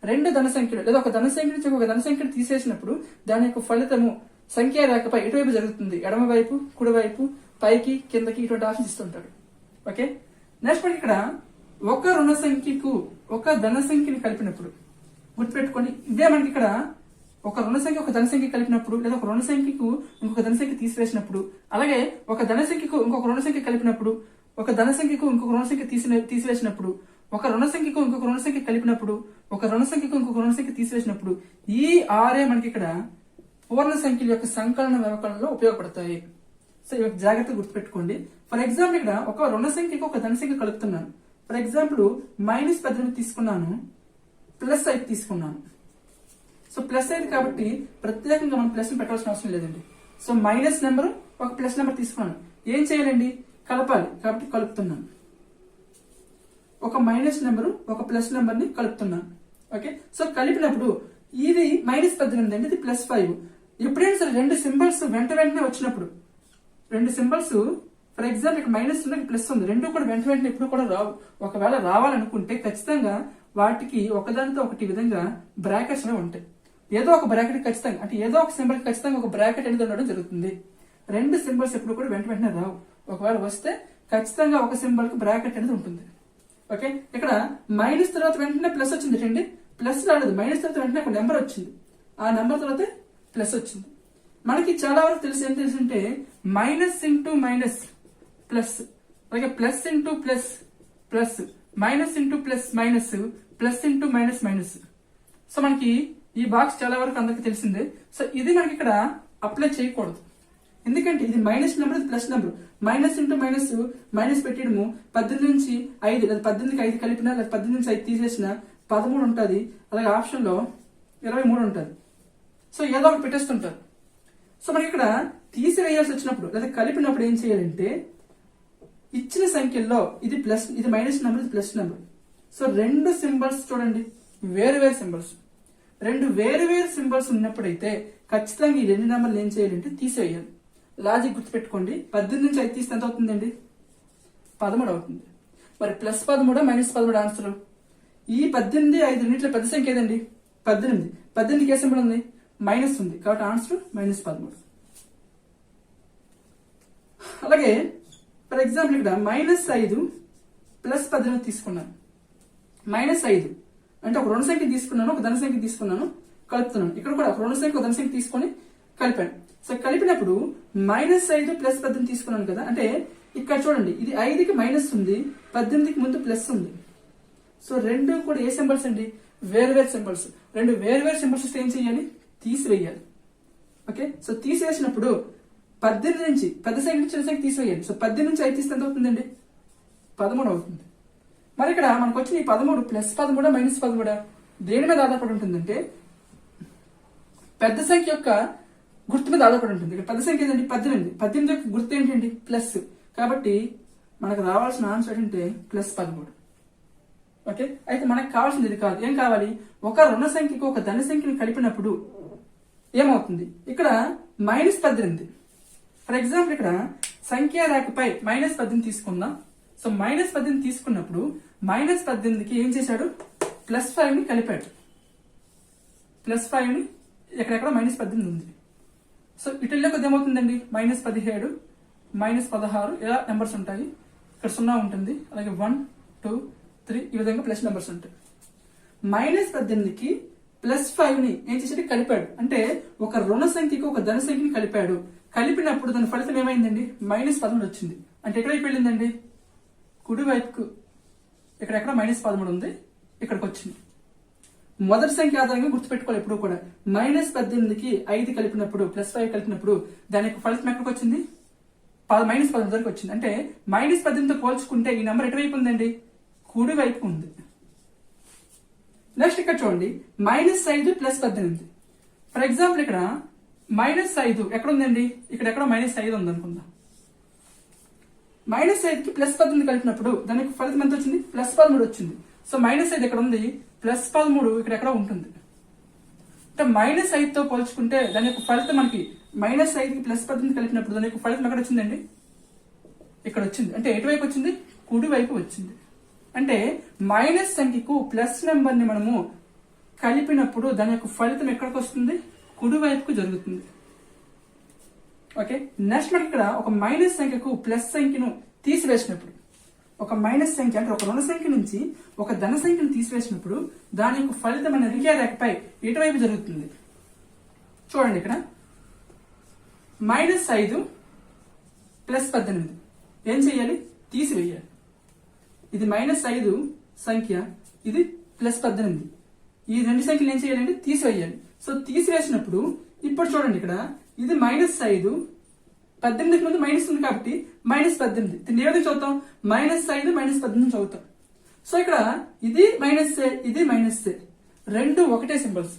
Speaker 1: రెండు ధన సంఖ్యలు లేదా ఒక ధన సంఖ్య నుంచి ఒక ధన సంఖ్యను తీసేసినప్పుడు దాని యొక్క ఫలితము సంఖ్య రేఖపై ఎటువైపు జరుగుతుంది? ఎడమ వైపు, కుడివైపు, పైకి, కిందకి ఇటువంటి ఆప్షన్ ఇస్తుంటాడు. ఓకే, నెక్స్ట్ మనకి ఇక్కడ ఒక రుణ సంఖ్యకు ఒక ధన సంఖ్యని కలిపినప్పుడు గుర్తుపెట్టుకోండి. ఇదే మనకి ఇక్కడ ఒక రుణ సంఖ్య ఒక ధన సంఖ్య కలిపినప్పుడు లేదా ఒక రుణ సంఖ్యకు ఇంకొక ధన సంఖ్య తీసివేసినప్పుడు, అలాగే ఒక ధన సంఖ్యకు ఇంకొక రుణ సంఖ్య కలిపినప్పుడు, ఒక ధన సంఖ్యకు ఇంకొక రుణ సంఖ్య తీసివేసినప్పుడు, ఒక రుణ సంఖ్యకు ఇంకొక రుణ సంఖ్య కలిపినప్పుడు, ఒక రుణ సంఖ్యకు ఇంకొక రుణ సంఖ్య తీసివేసినప్పుడు ఈ ఆరే మనకి ఇక్కడ పూర్ణ సంఖ్యల యొక్క సంకలన వ్యవకలనంలో ఉపయోగపడతాయి. సో ఇవి జాగ్రత్తగా గుర్తుపెట్టుకోండి. ఫర్ ఎగ్జాంపుల్ ఇక్కడ ఒక రుణ సంఖ్యకు ఒక ధన సంఖ్య కలుపుతున్నాను. ఫర్ ఎగ్జాంపుల్ -18 తీసుకున్నాను, +5 తీసుకున్నాను. సో +5 కాబట్టి ప్రత్యేకంగా మనం ప్లస్ పెట్టాల్సిన అవసరం లేదండి. సో మైనస్ నెంబర్ ఒక ప్లస్ నెంబర్ తీసుకున్నాను. ఏం చేయాలండి? కలపాలి. కాబట్టి కలుపుతున్నాను. ఒక మైనస్ నెంబర్ ఒక ప్లస్ నెంబర్ ని కలుపుతున్నాను. ఓకే, సో కలిపినప్పుడు ఇది -18 అండి, ఇది +5. ఎప్పుడైనా సరే రెండు సింబల్స్ వెంటనే వచ్చినప్పుడు, రెండు సింబల్స్ ఫర్ ఎగ్జాంపుల్ ఇక్కడ మైనస్ ఉంది, ప్లస్ ఉంది, రెండు కూడా వెంటనే ఎప్పుడు కూడా రావు. ఒకవేళ రావాలనుకుంటే ఖచ్చితంగా వాటికి ఒకదానితో ఒకటి విధంగా బ్రాకెట్స్ అనేవి ఉంటాయి. ఏదో ఒక బ్రాకెట్ ఖచ్చితంగా, అంటే ఏదో ఒక సింబల్ ఖచ్చితంగా ఒక బ్రాకెట్ అనేది ఉండడం జరుగుతుంది. రెండు సింబల్స్ ఎప్పుడు కూడా వెంటనే రావు. ఒకవేళ వస్తే ఖచ్చితంగా ఒక సింబల్ కి బ్రాకెట్ అనేది ఉంటుంది. ఓకే, ఇక్కడ మైనస్ తర్వాత వెంటనే ప్లస్ వచ్చింది అండి, ప్లస్ రాలేదు. మైనస్ తర్వాత వెంటనే ఒక నెంబర్ వచ్చింది, ఆ నెంబర్ తర్వాత ప్లస్ వచ్చింది. మనకి చాలా వరకు తెలిసి ఏం తెలుసు అంటే మైనస్ ఇంటూ మైనస్ ప్లస్, అలాగే plus into plus plus, minus into plus minus, plus into minus minus. So మనకి ఈ బాక్స్ చాలా వరకు అందరికి తెలిసిందే. సో ఇది మనకి ఇక్కడ అప్లై చేయకూడదు, ఎందుకంటే ఇది మైనస్ నెంబర్, ఇది plus number. Minus into minus, minus పెట్టడము 18 నుంచి 5 లేదా 18కి 5 కలిపినా లేదా 18 నుంచి 5 తీసేసిన 13 ఉంటుంది. అలాగే ఆప్షన్ లో 23 ఉంటుంది. సో ఏదో ఒకటి పెట్టేస్తుంటారు. సో మనకి ఇక్కడ తీసివేయాల్సి వచ్చినప్పుడు లేదా కలిపినప్పుడు ఏం చేయాలంటే ఇచ్చిన సంఖ్యల్లో ఇది ప్లస్, ఇది మైనస్ నెంబర్, ఇది ప్లస్ నెంబర్. సో రెండు సింబల్స్ చూడండి, వేరు సింబల్స్. రెండు వేరు సింబల్స్ ఉన్నప్పుడైతే ఖచ్చితంగా ఈ రెండు నెంబర్లు ఏం చేయాలంటే తీసివేయాలి. లాజిక్ గుర్తుపెట్టుకోండి. 18 నుంచి 5 తీస్తే ఎంత అవుతుందండి? 13 అవుతుంది. మరి +13 -13 ఆన్సర్. ఈ 18 5 రెండింటిలో పెద్ద సంఖ్య ఏదండి? 18. 18కి ఏ సింబల్ ఉంది? మైనస్ ఉంది, కాబట్టి ఆన్సర్ -13. అలాగే ఫర్ ఎగ్జాంపుల్ ఇక్కడ -5 + 18 తీసుకున్నాను. -5 అంటే ఒక రుణ సంఖ్య తీసుకున్నాను, ఒక ధన సంఖ్య తీసుకున్నాను, కలుపుతున్నాను. ఇక్కడ కూడా ఒక రుణ సంఖ్య ఒక ధన సంఖ్య తీసుకొని కలిపాను. సో కలిపినప్పుడు -5 ప్లస్ 18 తీసుకున్నాను కదా, అంటే ఇక్కడ చూడండి ఇది 5కి మైనస్ ఉంది, 18కి ముందు ప్లస్ ఉంది. సో రెండు కూడా ఏ సింబల్స్ అండి? వేర్వేరు సింబల్స్. రెండు వేర్వేరు సింబల్స్ వస్తే ఏం చేయాలి? తీసివేయాలి. ఓకే, సో తీసివేసినప్పుడు 18 నుంచి పెద్ద సంఖ్య నుంచి చిన్న సంఖ్య తీసివేయాలి. సో 18 నుంచి 5 తీస్తే ఎంత అవుతుందండి? 13 అవుతుంది. మరి ఇక్కడ మనకు వచ్చిన ఈ 13 ప్లస్ 13 మైనస్ 13 దేని మీద ఆధారపడి ఉంటుందంటే పెద్ద సంఖ్య యొక్క గుర్తు మీద ఆధారపడి ఉంటుంది. ఇక్కడ పెద్ద సంఖ్య ఏంటంటే 18. 18 యొక్క గుర్తు ఏంటండి? ప్లస్. కాబట్టి మనకు రావాల్సిన ఆన్సర్ ఏంటంటే ప్లస్ 13. ఓకే, అయితే మనకు కావాల్సింది ఇది కాదు. ఏం కావాలి? ఒక రుణ సంఖ్యకు ఒక ధన సంఖ్యను కలిపినప్పుడు ఏమవుతుంది? ఇక్కడ -18. ఫర్ ఎగ్జాంపుల్ ఇక్కడ సంఖ్యా రేఖపై -18 తీసుకుందాం. సో -18 తీసుకున్నప్పుడు -18కి ఏం చేశాడు? +5ని కలిపాడు. +5ని ఎక్కడెక్కడ -18 ఉంది. సో ఇటుల్లో కొద్ది ఏమవుతుందండి? -17, -16 ఇలా నెంబర్స్ ఉంటాయి. ఇక్కడ 0 ఉంటుంది, అలాగే 1, 2, 3 ఈ విధంగా ప్లస్ నెంబర్స్ ఉంటాయి. -18కి +5ని ఏం చేసాడు? కలిపాడు. అంటే ఒక రుణ సంఖ్యకు ఒక ధన సంఖ్యని కలిపాడు. కలిపినప్పుడు దాని ఫలితం ఏమైందండి? -13 వచ్చింది. అంటే ఎక్కడికి వెళ్ళిందండి? కుడి వైపుకు. ఇక్కడెక్కడ -13 ఉంది, ఇక్కడికి వచ్చింది. మొదటి సంఖ్య ఆధారంగా గుర్తుపెట్టుకోవాలి ఎప్పుడు కూడా. -18కి 5 కలిపినప్పుడు +5 కలిపినప్పుడు దాని యొక్క ఫలితం ఎక్కడికి వచ్చింది? -13 వరకు వచ్చింది. అంటే -18తో పోల్చుకుంటే ఈ నెంబర్ ఎటువైపు ఉందండి? కుడి వైపు ఉంది. నెక్స్ట్ ఇక్కడ చూడండి, -5 + 18. ఫర్ ఎగ్జాంపుల్ ఇక్కడ -5 ఎక్కడ ఉందండి? ఇక్కడ ఎక్కడ -5 ఉంది అనుకుందాం. -5కి +18 కలిపినప్పుడు దానికి ఫలితం ఎంత వచ్చింది? +13 వచ్చింది. సో -5 ఇక్కడ ఉంది, +13 ఇక్కడ ఎక్కడ ఉంటుంది. అంటే -5తో పోల్చుకుంటే దాని యొక్క ఫలితం మనకి -5కి +18 కలిపినప్పుడు దాని యొక్క ఫలితం ఎక్కడ వచ్చిందండి? ఇక్కడ వచ్చింది. అంటే ఎటువైపు వచ్చింది? కుడి వైపు వచ్చింది. అంటే మైనస్ సంఖ్యకు ప్లస్ నెంబర్ ని మనము కలిపినప్పుడు దాని యొక్క ఫలితం ఎక్కడికి వస్తుంది? కుడి వైపుకు జరుగుతుంది. ఓకే, నెక్స్ట్ మనకి ఇక్కడ ఒక మైనస్ సంఖ్యకు ప్లస్ సంఖ్యను తీసివేసినప్పుడు, ఒక మైనస్ సంఖ్య అంటే ఒక రుణ సంఖ్య నుంచి ఒక ధన సంఖ్యను తీసివేసినప్పుడు దాని యొక్క ఫలితం అనే రేఖపై ఎటువైపు జరుగుతుంది? చూడండి ఇక్కడ -5 + 18 ఏం చేయాలి? తీసివేయాలి. ఇది -5 సంఖ్య, ఇది +18. ఈ రెండు సంఖ్యలు ఏం చేయాలంటే తీసివేయాలి. సో తీసివేసినప్పుడు ఇప్పుడు చూడండి ఇక్కడ ఇది -5, 18కి ముందు మైనస్ ఉంది కాబట్టి -18. దీన్ని ఏ విధంగా చదువుతాం? -5 -18 చదువుతాం. సో ఇక్కడ ఇది మైనస్, ఇది మైనస్, రెండు ఒకటే సింబల్స్.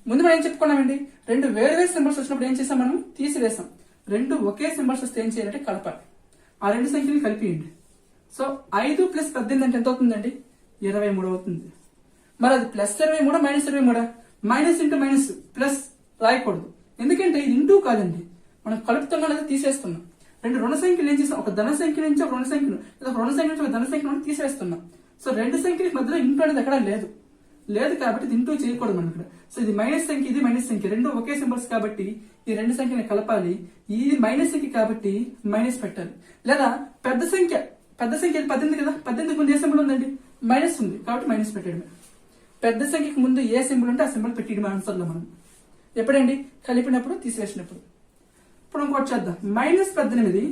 Speaker 1: ముందు మనం ఏం చెప్పుకున్నామండి? రెండు వేరే సింబల్స్ వచ్చినప్పుడు ఏం చేసాం? మనం తీసివేసాం. రెండు ఒకే సింబల్స్ వస్తే ఏం చేయాలంటే కలపాలి. ఆ రెండు సంఖ్యలు కలిపియండి. సో 5 + 18 అంటే ఎంత అవుతుందండి? 23 అవుతుంది. మరి అది +23 -23? మైనస్ ఇంటూ మైనస్ ప్లస్ రాయకూడదు. ఎందుకంటే ఇది ఇంటూ కాదండి, మనం కలుపుతున్నాం లేదా తీసేస్తున్నాం. రెండు రుణ సంఖ్యలు ఏం చేస్తాం? ఒక ధన సంఖ్య నుంచి ఒక రుణ సంఖ్యను, లేదా ఒక రుణ సంఖ్య నుంచి ఒక ధన సంఖ్యను తీసేస్తున్నాం. సో రెండు సంఖ్యల మధ్యలో ఇంటూ అనేది ఎక్కడ లేదు కాబట్టి ఇది ఇంటూ చేయకూడదు మనం ఇక్కడ. సో ఇది మైనస్ సంఖ్య, ఇది మైనస్ సంఖ్య, రెండు ఒకే సింబల్స్ కాబట్టి ఈ రెండు సంఖ్యని కలపాలి. ఇది మైనస్ సంఖ్య కాబట్టి మైనస్ పెట్టాలి. లేదా పెద్ద సంఖ్య 18 కదా, 18కి ముందు ఏ సింబల్ ఉందండి? మైనస్ ఉంది కాబట్టి మైనస్ పెట్టాడు. పెద్ద సంఖ్యకి ముందు ఏ సింబల్ ఉంటే ఆ సింబల్ పెట్టిడు ఆన్సర్లో మనం. ఎప్పుడండి? కలిపినప్పుడు, తీసివేసినప్పుడు. ఇప్పుడు ఇంకోటి చేద్దాం. -18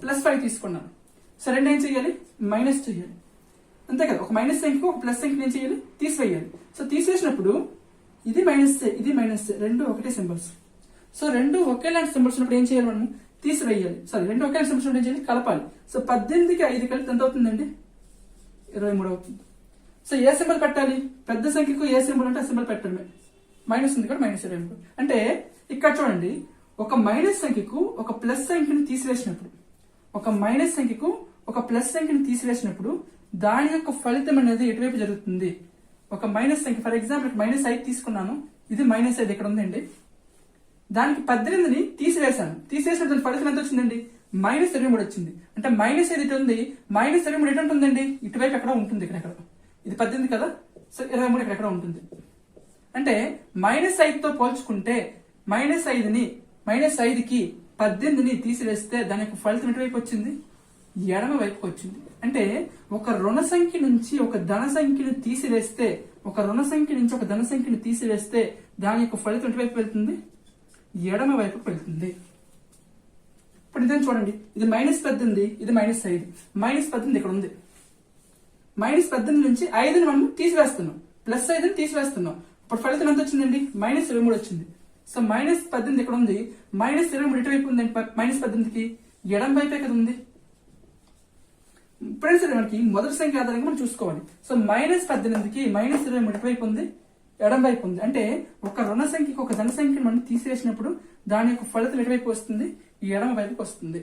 Speaker 1: + 5 తీసుకున్నాను. సో రెండు ఏం చేయాలి? మైనస్ చేయాలి. అంతే కదా, ఒక మైనస్ సంఖ్యకు ఒక ప్లస్ సంఖ్యను ఏం చేయాలి? తీసివేయాలి. సో తీసివేసినప్పుడు ఇది మైనస్, ఇది మైనస్, రెండు ఒకటే సింబల్స్. సో రెండు ఒకేలాంటి సింబల్స్ ఉన్నప్పుడు ఏం చేయాలి? మనం తీసివేయాలి. సారీ, రెండు ఒకేలాంటి సింబల్స్ ఉన్నప్పుడు ఏం చేయాలి? కలపాలి. సో 18కి 5 కలిపి ఎంత అవుతుందండి? 23 అవుతుంది. సో ఏ సింబల్ పెట్టాలి? పెద్ద సంఖ్యకు ఏ సింబల్ అంటే ఆ సింబల్ పెట్టడమే. మైనస్ ఉంది కూడా -23. అంటే ఇక్కడ చూడండి, ఒక మైనస్ సంఖ్యకు ఒక ప్లస్ సంఖ్యను తీసివేసినప్పుడు, ఒక మైనస్ సంఖ్యకు ఒక ప్లస్ సంఖ్యను తీసివేసినప్పుడు దాని యొక్క ఫలితం అనేది ఎటువైపు జరుగుతుంది? ఒక మైనస్ సంఖ్య, ఫర్ ఎగ్జాంపుల్ -5 తీసుకున్నాను, ఇది -5 ఇక్కడ ఉందండి. దానికి 18ని తీసివేశాను. తీసివేసిన దాని ఫలితం ఎంత వచ్చిందండి? -23 వచ్చింది. అంటే -5 ఇటు ఉంది, -23 ఎటు ఉంటుందండి? ఇటువైపు ఎక్కడ ఉంటుంది, ఇక్కడ. ఇది 18 కదా, సో 23 ఇక్కడ ఉంటుంది. అంటే -5తో పోల్చుకుంటే -5కి 18ని తీసివేస్తే దాని యొక్క ఫలితం ఎటువైపు వచ్చింది? ఎడమ వైపుకి వచ్చింది. అంటే ఒక రుణ సంఖ్య నుంచి ఒక ధన సంఖ్యను తీసివేస్తే ఒక రుణ సంఖ్య నుంచి ఒక ధన సంఖ్యని తీసివేస్తే దాని యొక్క ఫలితం ఎటువైపు వెళ్తుంది? ఎడమ వైపుకు వెళ్తుంది. ఇప్పుడు ఇదే చూడండి, ఇది -18, ఇది -5. -18 ఇక్కడ ఉంది. -18 నుంచి 5ని మనం తీసివేస్తున్నాం, +5ని తీసివేస్తున్నాం. ఇప్పుడు ఫలితం ఎంత వచ్చిందండి? -23 వచ్చింది. సో -18 ఇక్కడ ఉంది, -23 ఎటువైపు ఉందండి? -18కి ఎడమ వైపే కదా ఉంది. ఇప్పుడైనా సరే మనకి మొదటి సంఖ్య ఆధారంగా మనం చూసుకోవాలి. సో -18కి -23 ఎటువైపు ఉంది? ఎడమ వైపు ఉంది. అంటే ఒక రుణ సంఖ్యకి ఒక ధన సంఖ్యను మనం తీసివేసినప్పుడు దాని యొక్క ఫలితం ఎటువైపు వస్తుంది? ఎడమ వైపుకి వస్తుంది.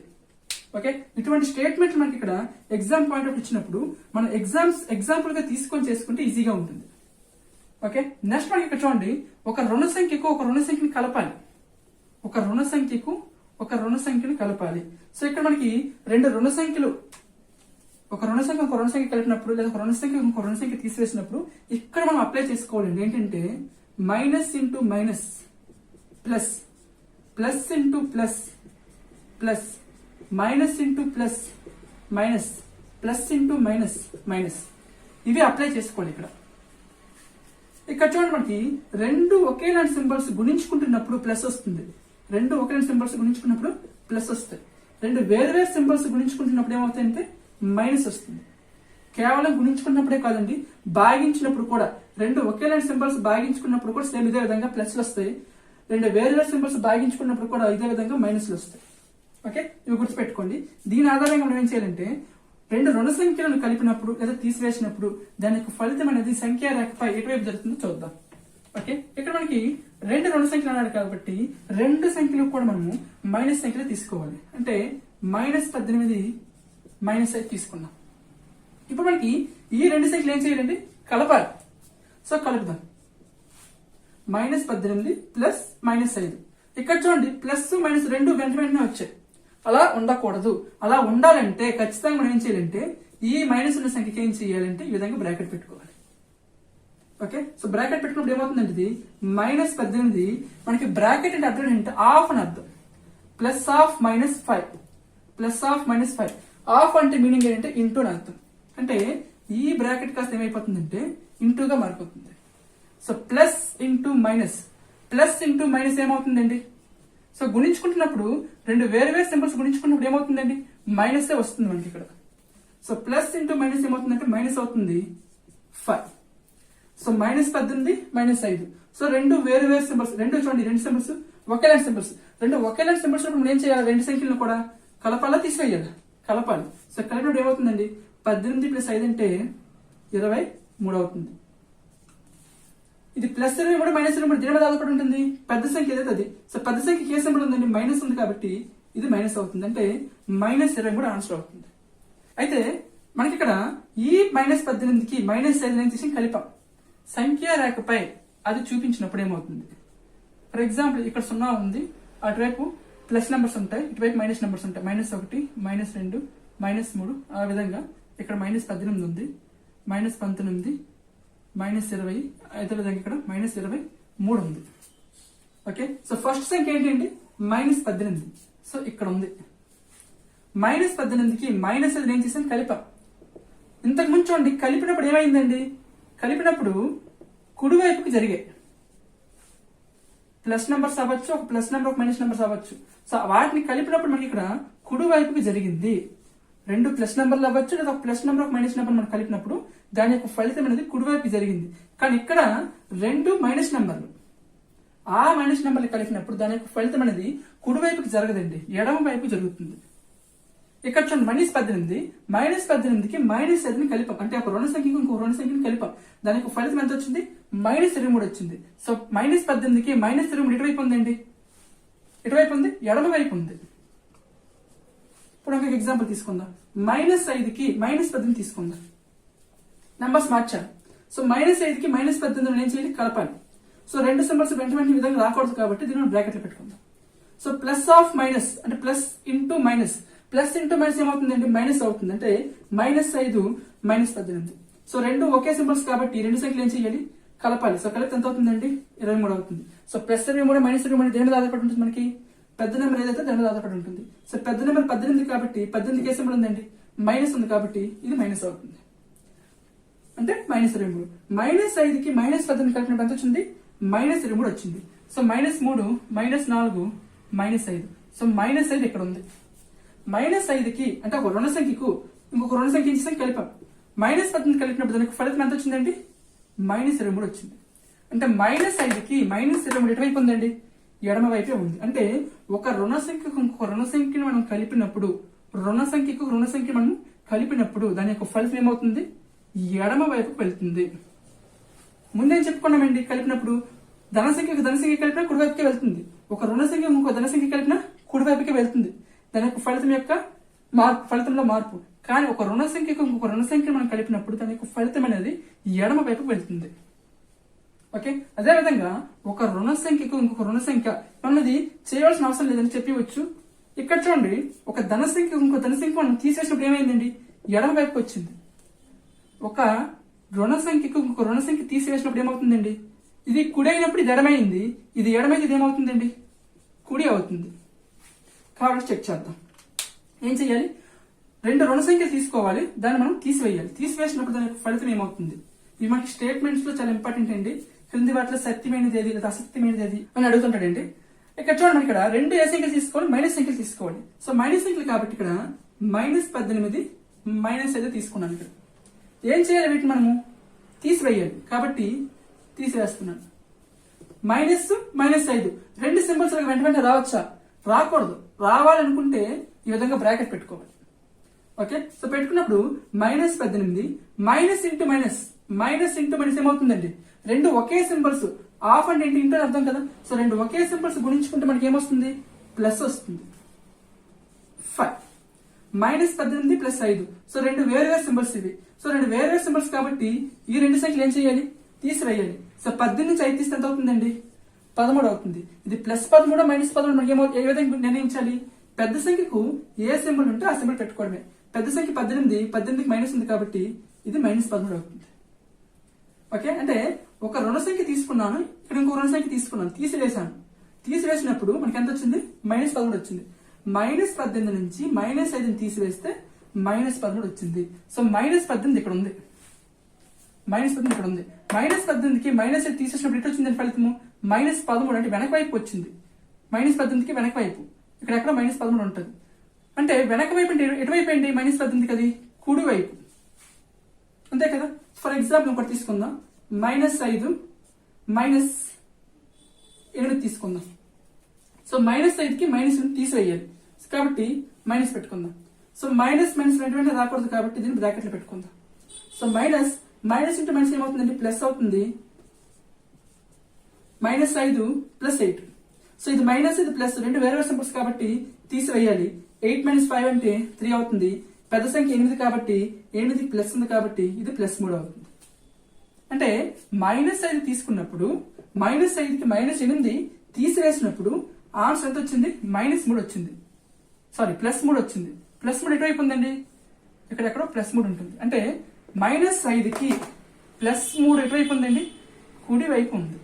Speaker 1: ఓకే, ఇటువంటి స్టేట్మెంట్ మనకి ఇక్కడ ఎగ్జామ్ పాయింట్ ఆఫ్ ఇచ్చినప్పుడు మనం ఎగ్జాంపుల్ గా తీసుకొని చేసుకుంటే ఈజీగా ఉంటుంది. ఓకే, నెక్స్ట్ మనకి ఇక్కడ చూడండి, ఒక రుణ సంఖ్యకు ఒక రుణ సంఖ్యని కలపాలి. ఒక రుణ సంఖ్యకు ఒక రుణ సంఖ్యని కలపాలి. సో ఇక్కడ మనకి రెండు రుణ సంఖ్యలు, ఒక రుణ సంఖ్య ఒక రుణ సంఖ్య కలిపినప్పుడు లేదా ఒక రుణ సంఖ్య ఒక రుణ సంఖ్య తీసివేసినప్పుడు ఇక్కడ మనం అప్లై చేసుకోవాలండి. ఏంటంటే minus into minus plus, plus into plus plus, minus into plus minus, plus into minus minus, ఇవి అప్లై చేసుకోవాలి. ఇక్కడ చూడండి, మనకి రెండు ఒకేలాంటి సింబల్స్ గుణించుకుంటున్నప్పుడు ప్లస్ వస్తుంది. రెండు ఒకేలాంటి సింబల్స్ గుణించుకున్నప్పుడు ప్లస్ వస్తాయి. రెండు వేరు సింబల్స్ గుణించుకుంటున్నప్పుడు ఏమవుతాయంటే మైనస్ వస్తుంది. కేవలం గుణించుకున్నప్పుడే కాదండి, భాగించినప్పుడు కూడా రెండు ఒకేలాంటి సింబల్స్ భాగించుకున్నప్పుడు కూడా సేమ్ ఇదే విధంగా ప్లస్లు వస్తాయి. రెండు వేరు సింబల్స్ భాగించుకున్నప్పుడు కూడా ఇదే విధంగా మైనస్లు వస్తాయి. ఓకే, ఇవి గుర్తుపెట్టుకోండి. దీని ఆధారంగా మనం ఏం చేయాలంటే రెండు రుణ సంఖ్యలను కలిపినప్పుడు లేదా తీసివేసినప్పుడు దాని యొక్క ఫలితం అనేది సంఖ్యా రేఖపై ఎటువైపు జరుగుతుందో చూద్దాం. ఓకే, ఇక్కడ మనకి రెండు రుణ సంఖ్యలు అన్నాడు కాబట్టి రెండు సంఖ్యలు కూడా మనము మైనస్ సంఖ్యలు తీసుకోవాలి. అంటే -18 -5 తీసుకున్నాం. ఇప్పుడు మనకి ఈ రెండు సంఖ్యలు ఏం చేయాలండి? కలపాలి. సో కలుపుదాం. -18 ప్లస్ -5. ఇక్కడ చూడండి, ప్లస్ మైనస్ రెండు వెంటనే వచ్చాయి. అలా ఉండకూడదు. అలా ఉండాలంటే ఖచ్చితంగా మనం ఏం చేయాలంటే ఈ మైనస్ ఉన్న సంఖ్యకి ఏం చేయాలంటే ఈ విధంగా బ్రాకెట్ పెట్టుకోవాలి. ఓకే, సో బ్రాకెట్ పెట్టుకున్నప్పుడు ఏమవుతుందంటే ఇది -18 మనకి బ్రాకెట్ అంటే అర్థం ఏంటంటే ఆఫ్ అని అర్థం. Plus of -5, plus of -5. Of అంటే మీనింగ్ ఏంటంటే ఇంటూ అని అర్థం. అంటే ఈ బ్రాకెట్ కాస్త ఏమైపోతుందంటే ఇంటూగా మారిపోతుంది. So plus into minus, plus into minus ఏమవుతుందండి? సో గుణించుకుంటున్నప్పుడు రెండు వేరు సింబల్స్ గుణించుకున్నప్పుడు ఏమవుతుందండి? మైనస్ వస్తుంది మనకి ఇక్కడ. సో ప్లస్ ఇంటూ మైనస్ ఏమవుతుందంటే మైనస్ అవుతుంది 5. సో -18 -5. సో రెండు వేరు సింబల్స్, రెండు చూడండి, రెండు సింబల్స్ ఒకేలాంటి సింబల్స్. రెండు ఒకేలాంటి సింబల్స్ మనం ఏం చేయాలి? రెండు సంఖ్యలను కూడా కలపాలా తీసివేయాలి? కలపాలి. సో కలిపినప్పుడు ఏమవుతుందండి? 18 + 5 అంటే 23 అవుతుంది. ఇది +23 -23 దీని మీద ఆధారపడి ఉంటుంది. పెద్ద సంఖ్య ఏదైతే అది. సో పెద్ద సంఖ్యకి ఏ సింబల్ ఉందండి? మైనస్ ఉంది కాబట్టి ఇది మైనస్ అవుతుంది. అంటే -23 ఆన్సర్ అవుతుంది. అయితే మనకి ఇక్కడ ఈ -18కి -5 తీసి కలిపాం. సంఖ్యా రేఖపై అది చూపించినప్పుడు ఏమవుతుంది? ఫర్ ఎగ్జాంపుల్ ఇక్కడ 0 ఉంది, అటువైపు ప్లస్ నెంబర్స్ ఉంటాయి, ఇటువైపు మైనస్ నెంబర్స్ ఉంటాయి. -1 -2 -3 ఆ విధంగా ఇక్కడ -18 ఉంది, -19 -20, అదే విధంగా ఇక్కడ -23 ఉంది. ఓకే, సో ఫస్ట్ సంఖ్య ఏంటండి? -18. సో ఇక్కడ ఉంది. -18కి -5 ఏం చేసాను? కలిపాం. ఇంతకు ముందు చూడండి, కలిపినప్పుడు ఏమైందండి? కలిపినప్పుడు కుడివైపుకి జరిగాయి. ప్లస్ నెంబర్స్ అవ్వచ్చు, ఒక ప్లస్ నెంబర్ ఒక మైనస్ నెంబర్స్ అవ్వచ్చు. సో వాటిని కలిపినప్పుడు మనకి ఇక్కడ కుడివైపుకి జరిగింది. రెండు ప్లస్ నెంబర్లు అవ్వచ్చు లేదా ఒక ప్లస్ నెంబర్ ఒక మైనస్ నెంబర్ మనం కలిపినప్పుడు దాని యొక్క ఫలితం అనేది కుడివైపు జరిగింది. కానీ ఇక్కడ రెండు మైనస్ నెంబర్లు, ఆ మైనస్ నెంబర్లు కలిపినప్పుడు దాని యొక్క ఫలితం అనేది కుడివైపుకి జరగదండి, ఎడమ వైపు జరుగుతుంది. ఇక్కడ చూడండి, -18కి -5ని కలిపాం. అంటే ఒక రుణ సంఖ్యకి ఇంకో రుణ సంఖ్యని కలిపాం. దాని యొక్క ఫలితం ఎంత వచ్చింది? -23 వచ్చింది. సో -18కి -23 ఎటువైపు ఉందండి? ఎటువైపు ఉంది? ఎడమ వైపు ఉంది. ఇప్పుడు ఒక ఎగ్జాంపుల్ తీసుకుందాం. -5కి -18 తీసుకుందాం. నెంబర్స్ మార్చాలి. సో -5కి -18 ఏం చేయాలి? కలపాలి. సో రెండు సింబల్స్ వెంటనే ఈ విధంగా రాకూడదు కాబట్టి దీన్ని బ్రాకెట్లో పెట్టుకుందాం. సో ప్లస్ ఆఫ్ మైనస్ అంటే plus into minus, plus into minus ఏమవుతుందండి? మైనస్ అవుతుంది. అంటే -5 -18. సో రెండు ఒకే సింబల్స్ కాబట్టి రెండు సంఖ్యలు ఏం చేయాలి? కలపాలి. సో కలిపి ఎంత అవుతుందండి? 23 అవుతుంది. సో +23 -23 దేని మీద ఆధారపడి ఉంటుంది? మనకి పెద్ద నెంబర్ ఏదైతే దాని మీద ఆధారపడి ఉంటుంది. సో పెద్ద నెంబర్ 18 కాబట్టి 18కి ఏ సింబల్ ఉందండి? మైనస్ ఉంది కాబట్టి ఇది మైనస్ అవుతుంది. అంటే -23. -5కి -18 కలిపినప్పుడు ఎంత వచ్చింది? -23 వచ్చింది. సో -3, -4, -5. సో -5 ఇక్కడ ఉంది. -5కి అంటే ఒక రుణ సంఖ్యకు ఇంకొక రుణ సంఖ్య ఇచ్చేసాం కలిపాం. -18 కలిపినప్పుడు దానికి ఫలితం ఎంత వచ్చిందండి? -23 వచ్చింది. అంటే -5కి -23 ఎటువైపు ఉందండి? ఎడమ వైపే ఉంది. అంటే ఒక రుణ సంఖ్యకు ఇంకొక రుణ సంఖ్యను మనం కలిపినప్పుడు రుణ సంఖ్యకు రుణ సంఖ్య మనం కలిపినప్పుడు దాని యొక్క ఫలితం ఏమవుతుంది? ఎడమ వైపుకు వెళ్తుంది. ముందేం చెప్పుకున్నామండి? కలిపినప్పుడు ధన సంఖ్యకు ధన సంఖ్య కలిపినా కుడివైపుకే వెళ్తుంది. ఒక రుణ సంఖ్య ఇంకో ధన సంఖ్య కలిపినా కుడివైపుకే వెళ్తుంది. దాని యొక్క ఫలితం యొక్క ఫలితంలో మార్పు. కానీ ఒక రుణ సంఖ్యకు ఇంకొక రుణ సంఖ్యను మనం కలిపినప్పుడు దాని యొక్క ఫలితం అనేది ఎడమ వైపుకు వెళ్తుంది. ఓకే, అదేవిధంగా ఒక రుణ సంఖ్యకు ఇంకొక రుణ సంఖ్య మనం ఇది చేయవలసిన అవసరం లేదని చెప్పవచ్చు. ఇక్కడ చూడండి, ఒక ధన సంఖ్య ఇంకో ధన సంఖ్య మనం తీసేసినప్పుడు ఏమైందండి? ఎడమ వైపుకి వచ్చింది. ఒక రుణ సంఖ్యకు ఇంకొక రుణ సంఖ్య తీసివేసినప్పుడు ఏమవుతుందండి? ఇది కుడి అయినప్పుడు ఇది ఎడమైంది, ఇది ఎడమైతే ఇది ఏమవుతుందండి? కుడి అవుతుంది. కాబట్టి చెక్ చేద్దాం. ఏం చెయ్యాలి? 2 రుణ సంఖ్యలు తీసుకోవాలి, దాన్ని మనం తీసివేయాలి. తీసివేసినప్పుడు దాని ఫలితం ఏమవుతుంది? ఇవి మనకి స్టేట్మెంట్స్ లో చాలా ఇంపార్టెంట్ అండి. క్రింది వాటిలో సత్యమైనది ఏది లేదా అసత్యమైనది ఏది అని అడుగుతుంటాడండి. ఇక్కడ చూడండి, ఇక్కడ 2 ఏ సంఖ్యలు తీసుకోవాలి? మైనస్ సంఖ్యలు తీసుకోవాలి. సో మైనస్ సంఖ్యలు కాబట్టి ఇక్కడ -18, -5 తీసుకున్నాను. ఇక్కడ ఏం చేయాలి? వీటిని మనము తీసివేయాలి. కాబట్టి తీసివేస్తున్నాను. -5 2 సింబల్స్ వెంట వెంట రావచ్చా? రాకూడదు. రావాలనుకుంటే ఈ విధంగా బ్రాకెట్ పెట్టుకోవాలి. ఓకే, సో పెట్టుకున్నప్పుడు -18 మైనస్ ఇంటూ మైనస్ ఏమవుతుందండి? 2 ఒకే సింబల్స్, ఆఫ్ అండ్ ఇంటూ అర్థం కదా. సో 2 ఒకే సింబల్స్ గుణించుకుంటే మనకి ఏమొస్తుంది? ప్లస్ వస్తుంది. 5 -18 + 5. సో 2 వేరు సింబల్స్ ఇవి. సో 2 వేరు సింబల్స్ కాబట్టి ఈ 2 సంఖ్యలు ఏం చేయాలి? తీసివేయాలి. సో 18 నుంచి 5 తీస్తే ఎంత అవుతుందండి? 13 అవుతుంది. ఇది +13 -13 మనకి ఏ విధంగా నిర్ణయించాలి? పెద్ద సంఖ్యకు ఏ సింబల్ ఉంటే ఆ సింబల్ పెట్టుకోవడమే. పెద్ద సంఖ్య 18కి మైనస్ ఉంది కాబట్టి ఇది -13 అవుతుంది. ఓకే, అంటే ఒక రుణ సంఖ్య తీసుకున్నాను, ఇక్కడ ఇంకో రుణ సంఖ్య తీసుకున్నాను, తీసివేశాను. తీసివేసినప్పుడు మనకి ఎంత వచ్చింది? -13 వచ్చింది. -18 నుంచి -5ని తీసివేస్తే -13 వచ్చింది. సో -18 ఇక్కడ ఉంది. -18 ఇక్కడ ఉంది. -18కి -5 తీసేసినప్పుడు ఎటు వచ్చింది ఫలితము? -13 అంటే వెనక వైపు వచ్చింది. -18కి వెనక వైపు ఇక్కడ ఎక్కడ -13 ఉంటుంది. అంటే వెనక వైపు అంటే ఎటువైపు అండి? -18కి అది కుడి వైపు, అంతే కదా. ఫర్ ఎగ్జాంపుల్ ఒకటి తీసుకుందాం. -5 -8 తీసుకుందాం. సో -5కి -8 తీసివేయాలి కాబట్టి మైనస్ పెట్టుకుందాం. సో మైనస్ వెంటనే రాకూడదు కాబట్టి దీన్ని బ్రాకెట్లో పెట్టుకుందాం. సో మైనస్ ఇంటూ మైనస్ ఏమవుతుందండి? ప్లస్ అవుతుంది. -5 + 8. సో ఇది మైనస్, ఇది ప్లస్, 2 వేరే సింబల్స్ కాబట్టి తీసివేయాలి. 8 - 5 అంటే 3 అవుతుంది. పెద్ద సంఖ్య 8 కాబట్టి 8కి ప్లస్ ఉంది కాబట్టి ఇది +3 అవుతుంది. అంటే -5 తీసుకున్నప్పుడు -5కి -8 తీసివేసినప్పుడు ఆన్సర్ ఎంత వచ్చింది? -3 వచ్చింది. సారీ, +3 వచ్చింది. +3 ఎటువైపు ఉందండి? ఇక్కడ ఎక్కడో +3 ఉంటుంది. అంటే -5కి +3 ఎటువైపు ఉందండి? కుడి వైపు ఉంది,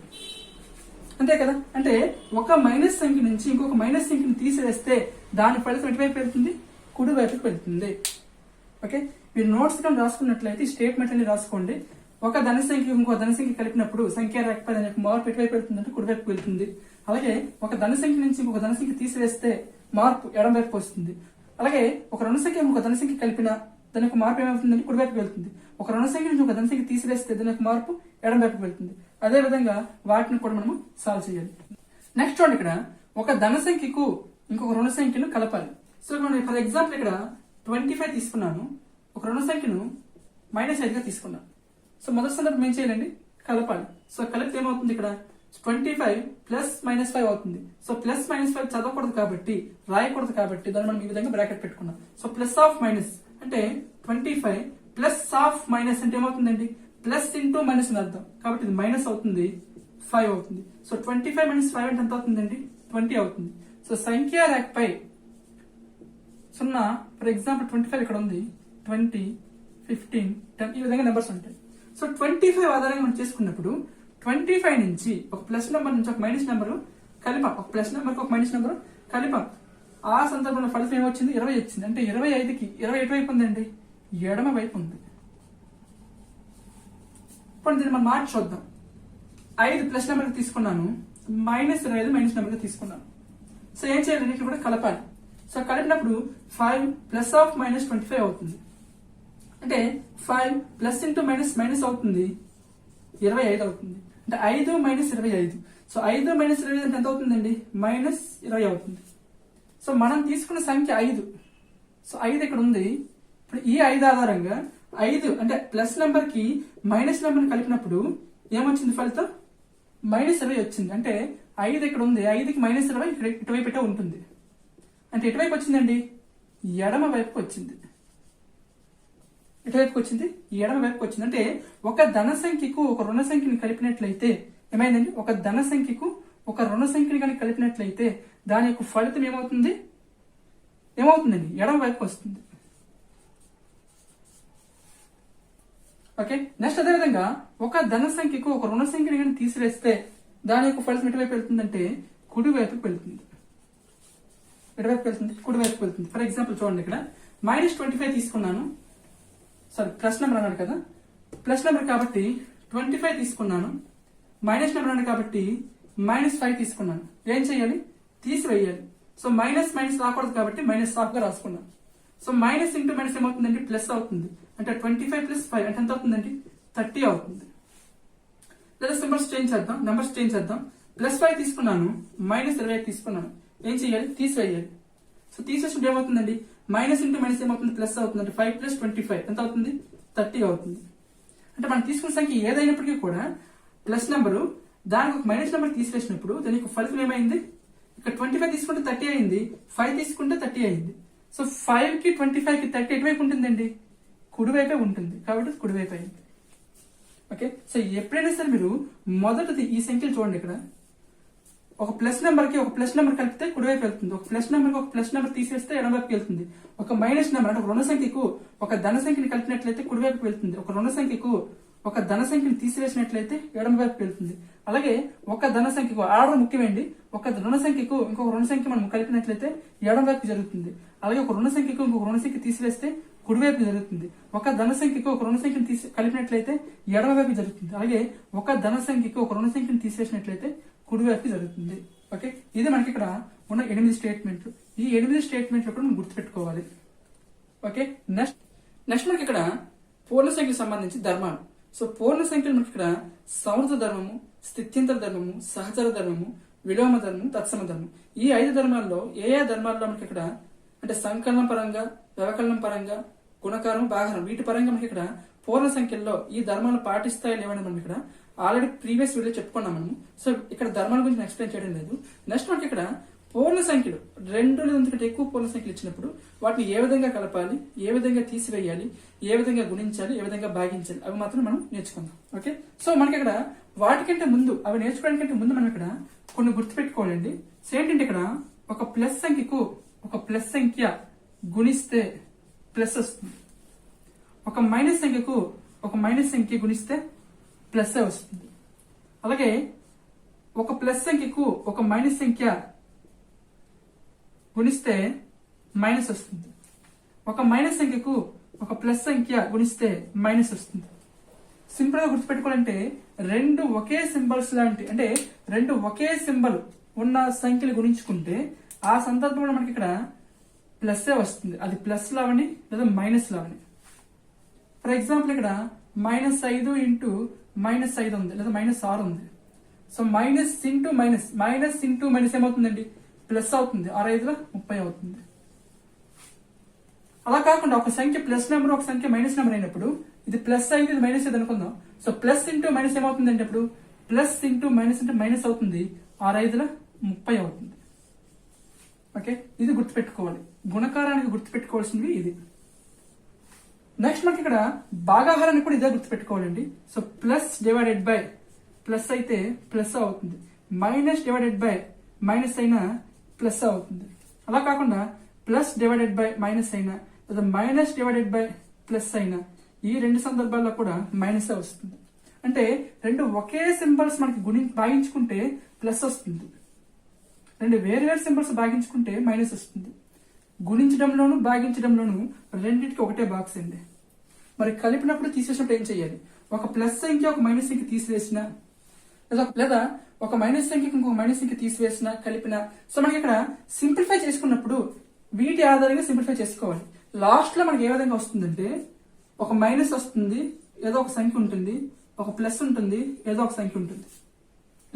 Speaker 1: అంతే కదా. అంటే ఒక మైనస్ సంఖ్య నుంచి ఇంకొక మైనస్ సంఖ్యను తీసివేస్తే దాని ఫలితం ఎటువైపు వెళ్తుంది? కుడి వైపుకి వెళ్తుంది. ఓకే, మీరు నోట్స్ కానీ రాసుకున్నట్లయితే స్టేట్మెంట్ అనేది రాసుకోండి. ఒక ధన సంఖ్య ఇంకో ధన సంఖ్య కలిపినప్పుడు సంఖ్య రేఖపై దాని యొక్క మార్పు ఎటువైపు వెళ్తుంది అంటే కుడివైపు వెళ్తుంది. అలాగే ఒక ధన సంఖ్య నుంచి ఇంకొక ధన సంఖ్య తీసివేస్తే మార్పు ఎడమ వైపు వస్తుంది. అలాగే ఒక రుణ సంఖ్య ఇంకొక ధన సంఖ్య కలిపిన దాని యొక్క మార్పు ఏమవుతుందంటే కుడివైపు వెళ్తుంది. ఒక రుణ సంఖ్య నుంచి ఒక ధన సంఖ్య తీసివేస్తే దాని యొక్క మార్పు ఎడమ వైపు వెళ్తుంది. అదే విధంగా వాటిని కూడా మనం సాల్వ్ చేయాలి. నెక్స్ట్ చూడండి, ఇక్కడ ఒక ధన సంఖ్యకు ఇంకొక రుణ సంఖ్యను కలపాలి. సో మనం ఫర్ ఎగ్జాంపుల్ ఇక్కడ 25 తీసుకున్నాను, ఒక రుణ సంఖ్యను -5గా తీసుకున్నాను. సో మొదటి సందర్భం ఏం చేయాలండి? కలపాలి. సో కలిపితే ఏమవుతుంది? ఇక్కడ 25 + -5 అవుతుంది. సో +-5 చదవకూడదు కాబట్టి, రాయకూడదు కాబట్టి దాన్ని మనం ఈ విధంగా బ్రాకెట్ పెట్టుకున్నాం. సో ప్లస్ ఆఫ్ మైనస్ అంటే 25 ప్లస్ ఆఫ్ మైనస్ అంటే ఏమవుతుందండి? ప్లస్ ఇంటూ మైనస్ అని అర్థం కాబట్టి ఇది మైనస్ అవుతుంది, 5 అవుతుంది. సో 25 - 5 అంటే ఎంత అవుతుందండి? 20 అవుతుంది. సో సంఖ్య రేఖపై 0, ఫర్ ఎగ్జాంపుల్ 25 ఇక్కడ ఉంది, 20, 15, 10 ఈ విధంగా నెంబర్స్ ఉంటాయి. సో 25 ఆధారంగా మనం చేసుకున్నప్పుడు 25 నుంచి ఒక ప్లస్ నెంబర్ నుంచి ఒక మైనస్ నెంబర్ కలిపాం, ఒక ప్లస్ నెంబర్ ఒక మైనస్ నెంబర్ కలిపాం. ఆ సందర్భంలో ఫలితం ఏమొచ్చింది? 20 వచ్చింది. అంటే 25కి 20 ఎటువైపు ఉందండి? ఎడమ వైపు ఉంది. ఇప్పుడు దీన్ని మనం మార్చి చూద్దాం. 5 ప్లస్ నెంబర్ తీసుకున్నాను, -25 మైనస్ నెంబర్ తీసుకున్నాను. సో ఏం చేయాలి, ఇక్కడ కూడా కలపాలి. సో కలిపినప్పుడు 5 ప్లస్ ఆఫ్ -25 అవుతుంది. అంటే 5 ప్లస్ ఇంటూ మైనస్ అవుతుంది, 25 అవుతుంది. అంటే 5 మైనస్ 25. సో 5 మైనస్ 25 అంటే ఎంత అవుతుందండి, -20 అవుతుంది. సో మనం తీసుకున్న సంఖ్య 5. సో 5 ఇక్కడ ఉంది. ఇప్పుడు ఈ 5 ఆధారంగా 5 అంటే ప్లస్ నెంబర్ కి మైనస్ నెంబర్ కలిపినప్పుడు ఏమొచ్చింది ఫలితం, -20 వచ్చింది. అంటే 5 ఇక్కడ ఉంది, 5కి -20 ఇక్కడ ఇటువైపు ఉంటుంది. అంటే ఎటువైపు వచ్చిందండి, ఎడమ వైపుకి వచ్చింది. ఎటువైపుకి వచ్చింది, ఎడమ వైపుకి వచ్చింది. అంటే ఒక ధన సంఖ్యకు ఒక రుణ సంఖ్యని కలిపినట్లయితే ఏమైందండి, ఒక ధన సంఖ్యకు ఒక రుణ సంఖ్యని కానీ కలిపినట్లయితే దాని యొక్క ఫలితం ఏమవుతుందండి, ఎడమ వైపుకి వస్తుంది. ఓకే, నెక్స్ట్ అదేవిధంగా ఒక ధన సంఖ్యకు ఒక రుణ సంఖ్యని కానీ తీసివేస్తే దాని యొక్క ఫలితం ఎటువైపు వెళ్తుందంటే కుడి వైపుకి వెళ్తుంది. ఎటువైపు వెళ్తుంది, కుడి వైపుకి వెళ్తుంది. ఫర్ ఎగ్జాంపుల్ చూడండి, ఇక్కడ -25 తీసుకున్నాను. సారీ, ప్లస్ నెంబర్ అన్నాడు కదా, ప్లస్ నెంబర్ కాబట్టి 25 తీసుకున్నాను. మైనస్ నెంబర్ అన్నాడు కాబట్టి -5 తీసుకున్నాను. ఏం చేయాలి, తీసివేయాలి. సో మైనస్ రాకూడదు కాబట్టి -1/2 గా రాసుకున్నాను. సో మైనస్ ఇంటూ మైనస్ ఏమవుతుందండి, ప్లస్ అవుతుంది. అంటే 25 + 5 అంటే ఎంత అవుతుందండి, 30 అవుతుంది. లేదా సింబల్స్ చేంజ్ చేద్దాం, నెంబర్స్ చేంజ్ చేద్దాం. +5 తీసుకున్నాను, -25 తీసుకున్నాను. ఏం చేయాలి, తీసివేయాలి. సో తీసేసినప్పుడు ఏమవుతుందండి, మైనస్ ఇంటూ మైనస్ ఏమవుతుంది, ప్లస్ అవుతుంది. అంటే 5 + 25 ఎంత అవుతుంది, 30 అవుతుంది. అంటే మనం తీసుకున్న సంఖ్య ఏదైనప్పటికీ కూడా ప్లస్ నెంబరు దానికి ఒక మైనస్ నెంబర్ తీసివేసినప్పుడు దాని యొక్క ఫలితం ఏమైంది, ఇక్కడ 25 తీసుకుంటే 30 అయింది, 5 తీసుకుంటే 30 అయింది. సో 5 కి 25 కి 30 ఎటువైపు ఉంటుందండి, కుడివైపే ఉంటుంది. కాబట్టి కుడివైపు అయింది. ఓకే, సో ఎప్పుడైనా సరే మీరు మొదటిది ఈ సంఖ్యలు చూడండి, ఇక్కడ ఒక ప్లస్ నెంబర్ కి ఒక ప్లస్ నెంబర్ కలిపితే కుడివైపు వెళ్తుంది, ఒక ప్లస్ నెంబర్ కి ఒక ప్లస్ నెంబర్ తీసేస్తే ఎడమవైపుకి వెళ్తుంది. ఒక మైనస్ నెంబర్ అంటే ఒక రుణ సంఖ్యకు ఒక ధన సంఖ్యని కలిపినట్లయితే కుడివైపుకి వెళ్తుంది. ఒక రుణ సంఖ్యకు ఒక ధన సంఖ్యని తీసివేసినట్లయితే ఎడమవైపుకి వెళ్తుంది. అలాగే ఒక ధన సంఖ్యకు ఆర్డర్ ముఖ్యమండి, ఒక రుణ సంఖ్యకు ఇంకొక రుణ సంఖ్య మనం కలిపినట్లయితే ఎడమవైపు జరుగుతుంది. అలాగే ఒక రుణ సంఖ్యకు ఇంకొక రుణ సంఖ్య తీసివేస్తే కుడివైపు జరుగుతుంది. ఒక ధన సంఖ్యకు ఒక రుణ సంఖ్యను కలిపినట్లయితే ఎడమవైపు జరుగుతుంది. అలాగే ఒక ధన సంఖ్యకు ఒక రుణ సంఖ్యను తీసివేసినట్లయితే కుడివైపు జరుగుతుంది. ఓకే, ఇది మనకి ఇక్కడ ఉన్న 8 స్టేట్మెంట్లు. ఈ 8 స్టేట్మెంట్లు కూడా మనం గుర్తుపెట్టుకోవాలి. ఓకే, నెక్స్ట్ మనకి ఇక్కడ పూర్ణ సంఖ్యకు సంబంధించి ధర్మాలు. సో పూర్ణ సంఖ్యలు మనకి ఇక్కడ సమృద్ధ ధర్మము, స్థిత్యంతర ధర్మము, సహచర ధర్మము, విలోమ ధర్మము, తత్సమ ధర్మం. ఈ 5 ధర్మాల్లో ఏ ధర్మాల్లో మనకి ఇక్కడ అంటే సంకలనం పరంగా, వ్యవకలనం పరంగా, గుణకారం, భాగారం వీటి పరంగా మనకి ఇక్కడ పూర్ణ సంఖ్యల్లో ఈ ధర్మాలు పాటిస్తాయి లేవని మనం ఇక్కడ ఆల్రెడీ ప్రీవియస్ వీడియో చెప్పుకున్నాం మనము. సో ఇక్కడ ధర్మాల గురించి ఎక్స్ప్లెయిన్ చేయడం లేదు. నెక్స్ట్ మనకి ఇక్కడ పూర్ణ సంఖ్యలు 2 లేదా అంతకంటే ఎక్కువ పూర్ణ సంఖ్యలు ఇచ్చినప్పుడు వాటిని ఏ విధంగా కలపాలి, ఏ విధంగా తీసివేయాలి, ఏ విధంగా గుణించాలి, ఏ విధంగా భాగించాలి అవి మాత్రం మనం నేర్చుకుందాం. ఓకే, సో మనకి ఇక్కడ వాటికంటే ముందు అవి నేర్చుకోవడానికంటే ముందు మనం ఇక్కడ కొన్ని గుర్తుపెట్టుకోవాలండి. ఏంటంటే ఇక్కడ ఒక ప్లస్ సంఖ్యకు ఒక ప్లస్ సంఖ్య గుణిస్తే ప్లస్ వస్తుంది, ఒక మైనస్ సంఖ్యకు ఒక మైనస్ సంఖ్య గుణిస్తే ప్లస్ వస్తుంది. అలాగే ఒక ప్లస్ సంఖ్యకు ఒక మైనస్ సంఖ్య గుణిస్తే మైనస్ వస్తుంది, ఒక మైనస్ సంఖ్యకు ఒక ప్లస్ సంఖ్య గుణిస్తే మైనస్ వస్తుంది. సింపుల్ గా గుర్తుపెట్టుకోవాలంటే 2 ఒకే సింబల్స్ లాంటి అంటే 2 ఒకే సింబల్ ఉన్న సంఖ్యలు గుణించుకుంటే ఆ సందర్భంలో మనకి ఇక్కడ ప్లస్ వస్తుంది. అది ప్లస్ లావని లేదా మైనస్ లావని. ఫర్ ఎగ్జాంపుల్ ఇక్కడ -5 ఇంటూ -5 ఉంది, లేదా -6 ఉంది. సో మైనస్ ఇంటూ మైనస్ ఏమవుతుందండి, ప్లస్ అవుతుంది. 6×5 30 అవుతుంది. అలా కాకుండా ఒక సంఖ్య ప్లస్ నెంబర్ ఒక సంఖ్య మైనస్ నెంబర్ అయినప్పుడు ఇది ప్లస్ అయితే ఇది మైనస్ అయితే అనుకుందాం. సో ప్లస్ ఇంటూ మైనస్ ఏమవుతుందంటే అప్పుడు ప్లస్ ఇంటూ మైనస్ అంటే మైనస్ అవుతుంది, 6×5 30 అవుతుంది. ఓకే, ఇది గుర్తుపెట్టుకోవాలి. గుణకారానికి గుర్తుపెట్టుకోవాల్సినవి ఇది. నెక్స్ట్ మనకి ఇక్కడ భాగాహారానికి కూడా ఇదే గుర్తుపెట్టుకోవాలండి. So plus divided by plus అయితే ప్లస్ అవుతుంది, మైనస్ డివైడెడ్ బై మైనస్ అయినా ప్లస్ అవుతుంది. అలా కాకుండా ప్లస్ డివైడెడ్ బై మైనస్ అయినా లేదా మైనస్ డివైడెడ్ బై ప్లస్ అయినా ఈ 2 సందర్భాల్లో కూడా మైనస్ వస్తుంది. అంటే 2 ఒకే సింబల్స్ మనకి భాగించుకుంటే ప్లస్ వస్తుంది, 2 వేరు సింబల్స్ భాగించుకుంటే మైనస్ వస్తుంది. గుణించడంలోను భాగించడంలోను రెండింటికి ఒకటే బాక్స్ అండి. మరి కలిపినప్పుడు తీసేసినప్పుడు ఏం చేయాలి, ఒక ప్లస్ సంఖ్య ఒక మైనస్ సంఖ్య తీసివేసిన లేదా ఒక మైనస్ సంఖ్యకి ఇంకొక మైనస్ సంఖ్య తీసివేసిన కలిపిన, సో మనకి ఇక్కడ సింప్లిఫై చేసుకున్నప్పుడు వీటి ఆధారంగా సింప్లిఫై చేసుకోవాలి. లాస్ట్ లో మనకి ఏ విధంగా వస్తుందంటే ఒక మైనస్ వస్తుంది, ఏదో ఒక సంఖ్య ఉంటుంది, ఒక ప్లస్ ఉంటుంది, ఏదో ఒక సంఖ్య ఉంటుంది,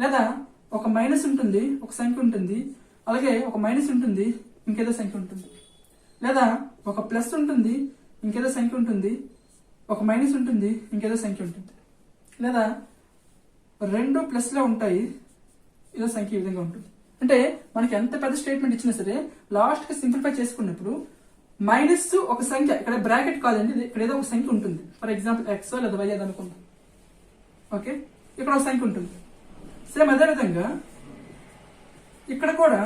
Speaker 1: లేదా ఒక మైనస్ ఉంటుంది, ఒక సంఖ్య ఉంటుంది, అలాగే ఒక మైనస్ ఉంటుంది, ఇంకేదో సంఖ్య ఉంటుంది, లేదా ఒక ప్లస్ ఉంటుంది, ఇంకేదో సంఖ్య ఉంటుంది, ఒక మైనస్ ఉంటుంది, ఇంకేదో సంఖ్య ఉంటుంది, లేదా రెండు ప్లస్ లో ఉంటాయి, ఏదో సంఖ్య ఈ విధంగా ఉంటుంది. అంటే మనకి ఎంత పెద్ద స్టేట్మెంట్ ఇచ్చినా సరే లాస్ట్ కి సింప్లిఫై చేసుకున్నప్పుడు మైనస్ ఒక సంఖ్య, ఇక్కడ బ్రాకెట్ కాదండి, ఇక్కడ ఏదో ఒక సంఖ్య ఉంటుంది. ఫర్ ఎగ్జాంపుల్ ఎక్స్ లేదా వై అది అనుకుందాం. ఓకే, ఇక్కడ ఒక సంఖ్య ఉంటుంది. సేమ్ అదే విధంగా ఇక్కడ కూడా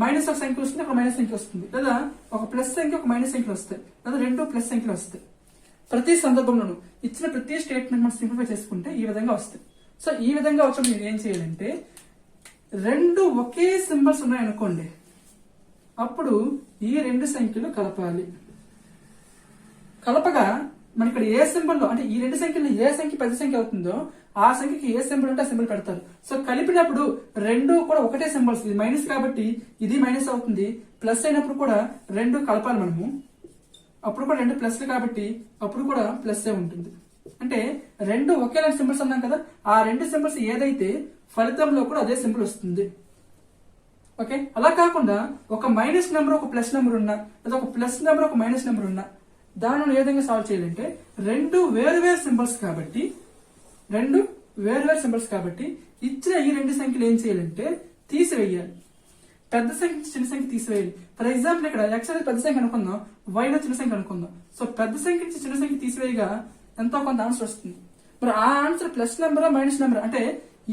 Speaker 1: మైనస్ ఒక సంఖ్య వస్తుంది, ఒక మైనస్ సంఖ్య వస్తుంది, లేదా ఒక ప్లస్ సంఖ్య ఒక మైనస్ సంఖ్యలు వస్తాయి, లేదా రెండు ప్లస్ సంఖ్యలు వస్తాయి. ప్రతి సందర్భంలోనూ ఇచ్చిన ప్రతి స్టేట్మెంట్ మనం సింప్లిఫై చేసుకుంటే ఈ విధంగా వస్తాయి. సో ఈ విధంగా వచ్చినప్పుడు మీరు ఏం చేయాలంటే రెండు ఒకే సింబల్స్ ఉన్నాయనుకోండి, అప్పుడు ఈ రెండు సంఖ్యలు కలపాలి. కలపగా మన ఇక్కడ ఏ సింబల్లో అంటే ఈ రెండు సంఖ్యలు ఏ సంఖ్య పెద్ద సంఖ్య అవుతుందో ఆ సంఖ్యకి ఏ సింబల్ ఉంటే ఆ సింబల్ పెడతారు. సో కలిపినప్పుడు రెండు కూడా ఒకటే సింబల్స్, ఇది మైనస్ కాబట్టి ఇది మైనస్ అవుతుంది, ప్లస్ అయినప్పుడు కూడా రెండు కలపాలి మనము, అప్పుడు కూడా రెండు ప్లస్లు కాబట్టి అప్పుడు కూడా ప్లస్ ఉంటుంది. అంటే రెండు ఒకేలాంటి సింబల్స్ అన్నాం కదా, ఆ రెండు సింబల్స్ ఏదైతే ఫలితంలో కూడా అదే సింబల్ వస్తుంది. ఓకే, అలా కాకుండా ఒక మైనస్ నెంబర్ ఒక ప్లస్ నెంబర్ ఉన్నా, లేదా ఒక ప్లస్ నెంబర్ ఒక మైనస్ నెంబర్ ఉన్నా, దానిని ఏ విధంగా సాల్వ్ చేయాలంటే రెండు వేరు సింబల్స్ కాబట్టి ఇచ్చిన ఈ రెండు సంఖ్యలు ఏం చేయాలంటే తీసివేయాలి. పెద్ద సంఖ్య నుంచి చిన్న సంఖ్య తీసివేయాలి. ఫర్ ఎగ్జాంపుల్ ఇక్కడ ఎక్స్ అనేది పెద్ద సంఖ్య అనుకుందాం, వై లో చిన్న సంఖ్య అనుకుందాం. సో పెద్ద సంఖ్య నుంచి చిన్న సంఖ్య తీసివేయగా ఎంతో కొంత ఆన్సర్ వస్తుంది. మరి ఆ answer plus number minus number అంటే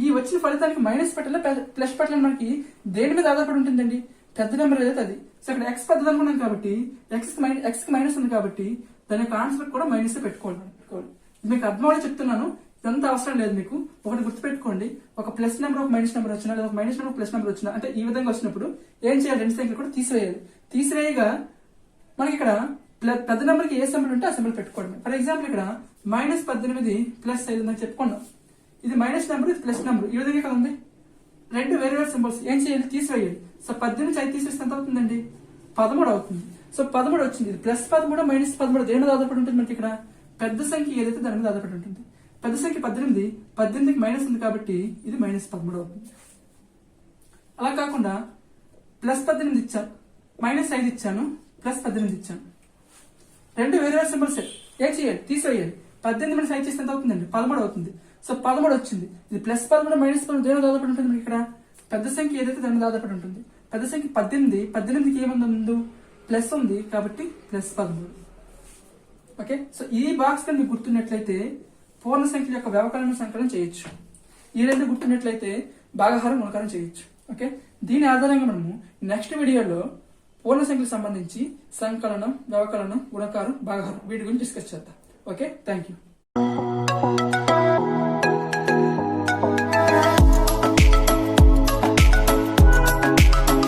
Speaker 1: ఈ వచ్చిన ఫలితానికి మైనస్ పెట్టాలి ప్లస్ పెట్టాలి మనకి దేని మీద ఆధారపడి ఉంటుందండి, పెద్ద నెంబర్ ఏదైతే అది. సో ఇక్కడ ఎక్స్ పెద్దది అనుకున్నాం కాబట్టి ఎక్స్ కి మైనస్ ఉంది కాబట్టి దాని యొక్క ఆన్సర్ కూడా మైనస్ పెట్టుకోవాలి. మీకు అర్థమవునే చెప్తున్నాను, ఇదంతా అవసరం లేదు. మీకు ఒకటి గుర్తుపెట్టుకోండి, ఒక ప్లస్ నెంబర్ ఒక మైనస్ నెంబర్ వచ్చినా, లేదా ఒక మైనస్ నెంబర్ ప్లస్ నెంబర్ వచ్చినా, అంటే ఈ విధంగా వచ్చినప్పుడు ఏం చేయాలి, రెండు సంఖ్యలు కూడా తీసివేయాలి. తీసివేయగా మనకి ఇక్కడ పెద్ద నెంబర్కి ఏ సింబల్ ఉంటే ఆ సింబల్ పెట్టుకోవడమే. ఫర్ ఎగ్జాంపుల్ ఇక్కడ -18 ప్లస్ 5 ఉందని చెప్పుకున్నాం. ఇది మైనస్ నెంబర్, ఇది ప్లస్ నెంబర్, ఈ విధంగా ఇక్కడ ఉంది. రెండు వేరే సింబల్స్ ఏం చేయాలి, తీసివేయాలి. సో 18 నుంచి 5 తీసివేస్తే ఎంత అవుతుందండి, 13 అవుతుంది. సో 13 వచ్చింది. ఇది +13 -13 దేని మీద ఆధారపడి ఉంటుంది మనకి ఇక్కడ, పెద్ద సంఖ్య ఏదైతే దాని మీద ఆధారపడి ఉంటుంది. పెద్ద సంఖ్య 18కి మైనస్ ఉంది కాబట్టి ఇది -13 అవుతుంది. అలా కాకుండా +18 ఇచ్చాను, -5 ఇచ్చాను, +18 ఇచ్చాను, రెండు వేరే సింబల్స్ ఏం చేయాలి, తీసివేయాలి. 18 - 5 చేస్తే ఎంత అవుతుందండి, 13 అవుతుంది. సో 13 వచ్చింది. ఇది +13 -13 దేని మీద ఆధారపడి ఉంటుంది మనకి ఇక్కడ, పెద్ద సంఖ్య ఏదైతే దాని మీద ఆధారపడి ఉంటుంది. పెద్ద సంఖ్య 18కి ఏముంది ముందు ప్లస్ ఉంది కాబట్టి +13. ఓకే, సో ఈ బాక్స్ కానీ మీకు గుర్తున్నట్లయితే పూర్ణ సంఖ్యల యొక్క వ్యవకలన సంకలనం చేయొచ్చు. ఈ రెండు గుర్తున్నట్లయితే భాగాహారం గుణకారం చేయొచ్చు. ఓకే, దీని ఆధారంగా మనము నెక్స్ట్ వీడియోలో పూర్ణ సంఖ్యలకు సంబంధించి సంకలనం, వ్యవకలనం, గుణకారం, భాగాహారం వీటి గురించి డిస్కస్ చేద్దాం. Okay, thank you.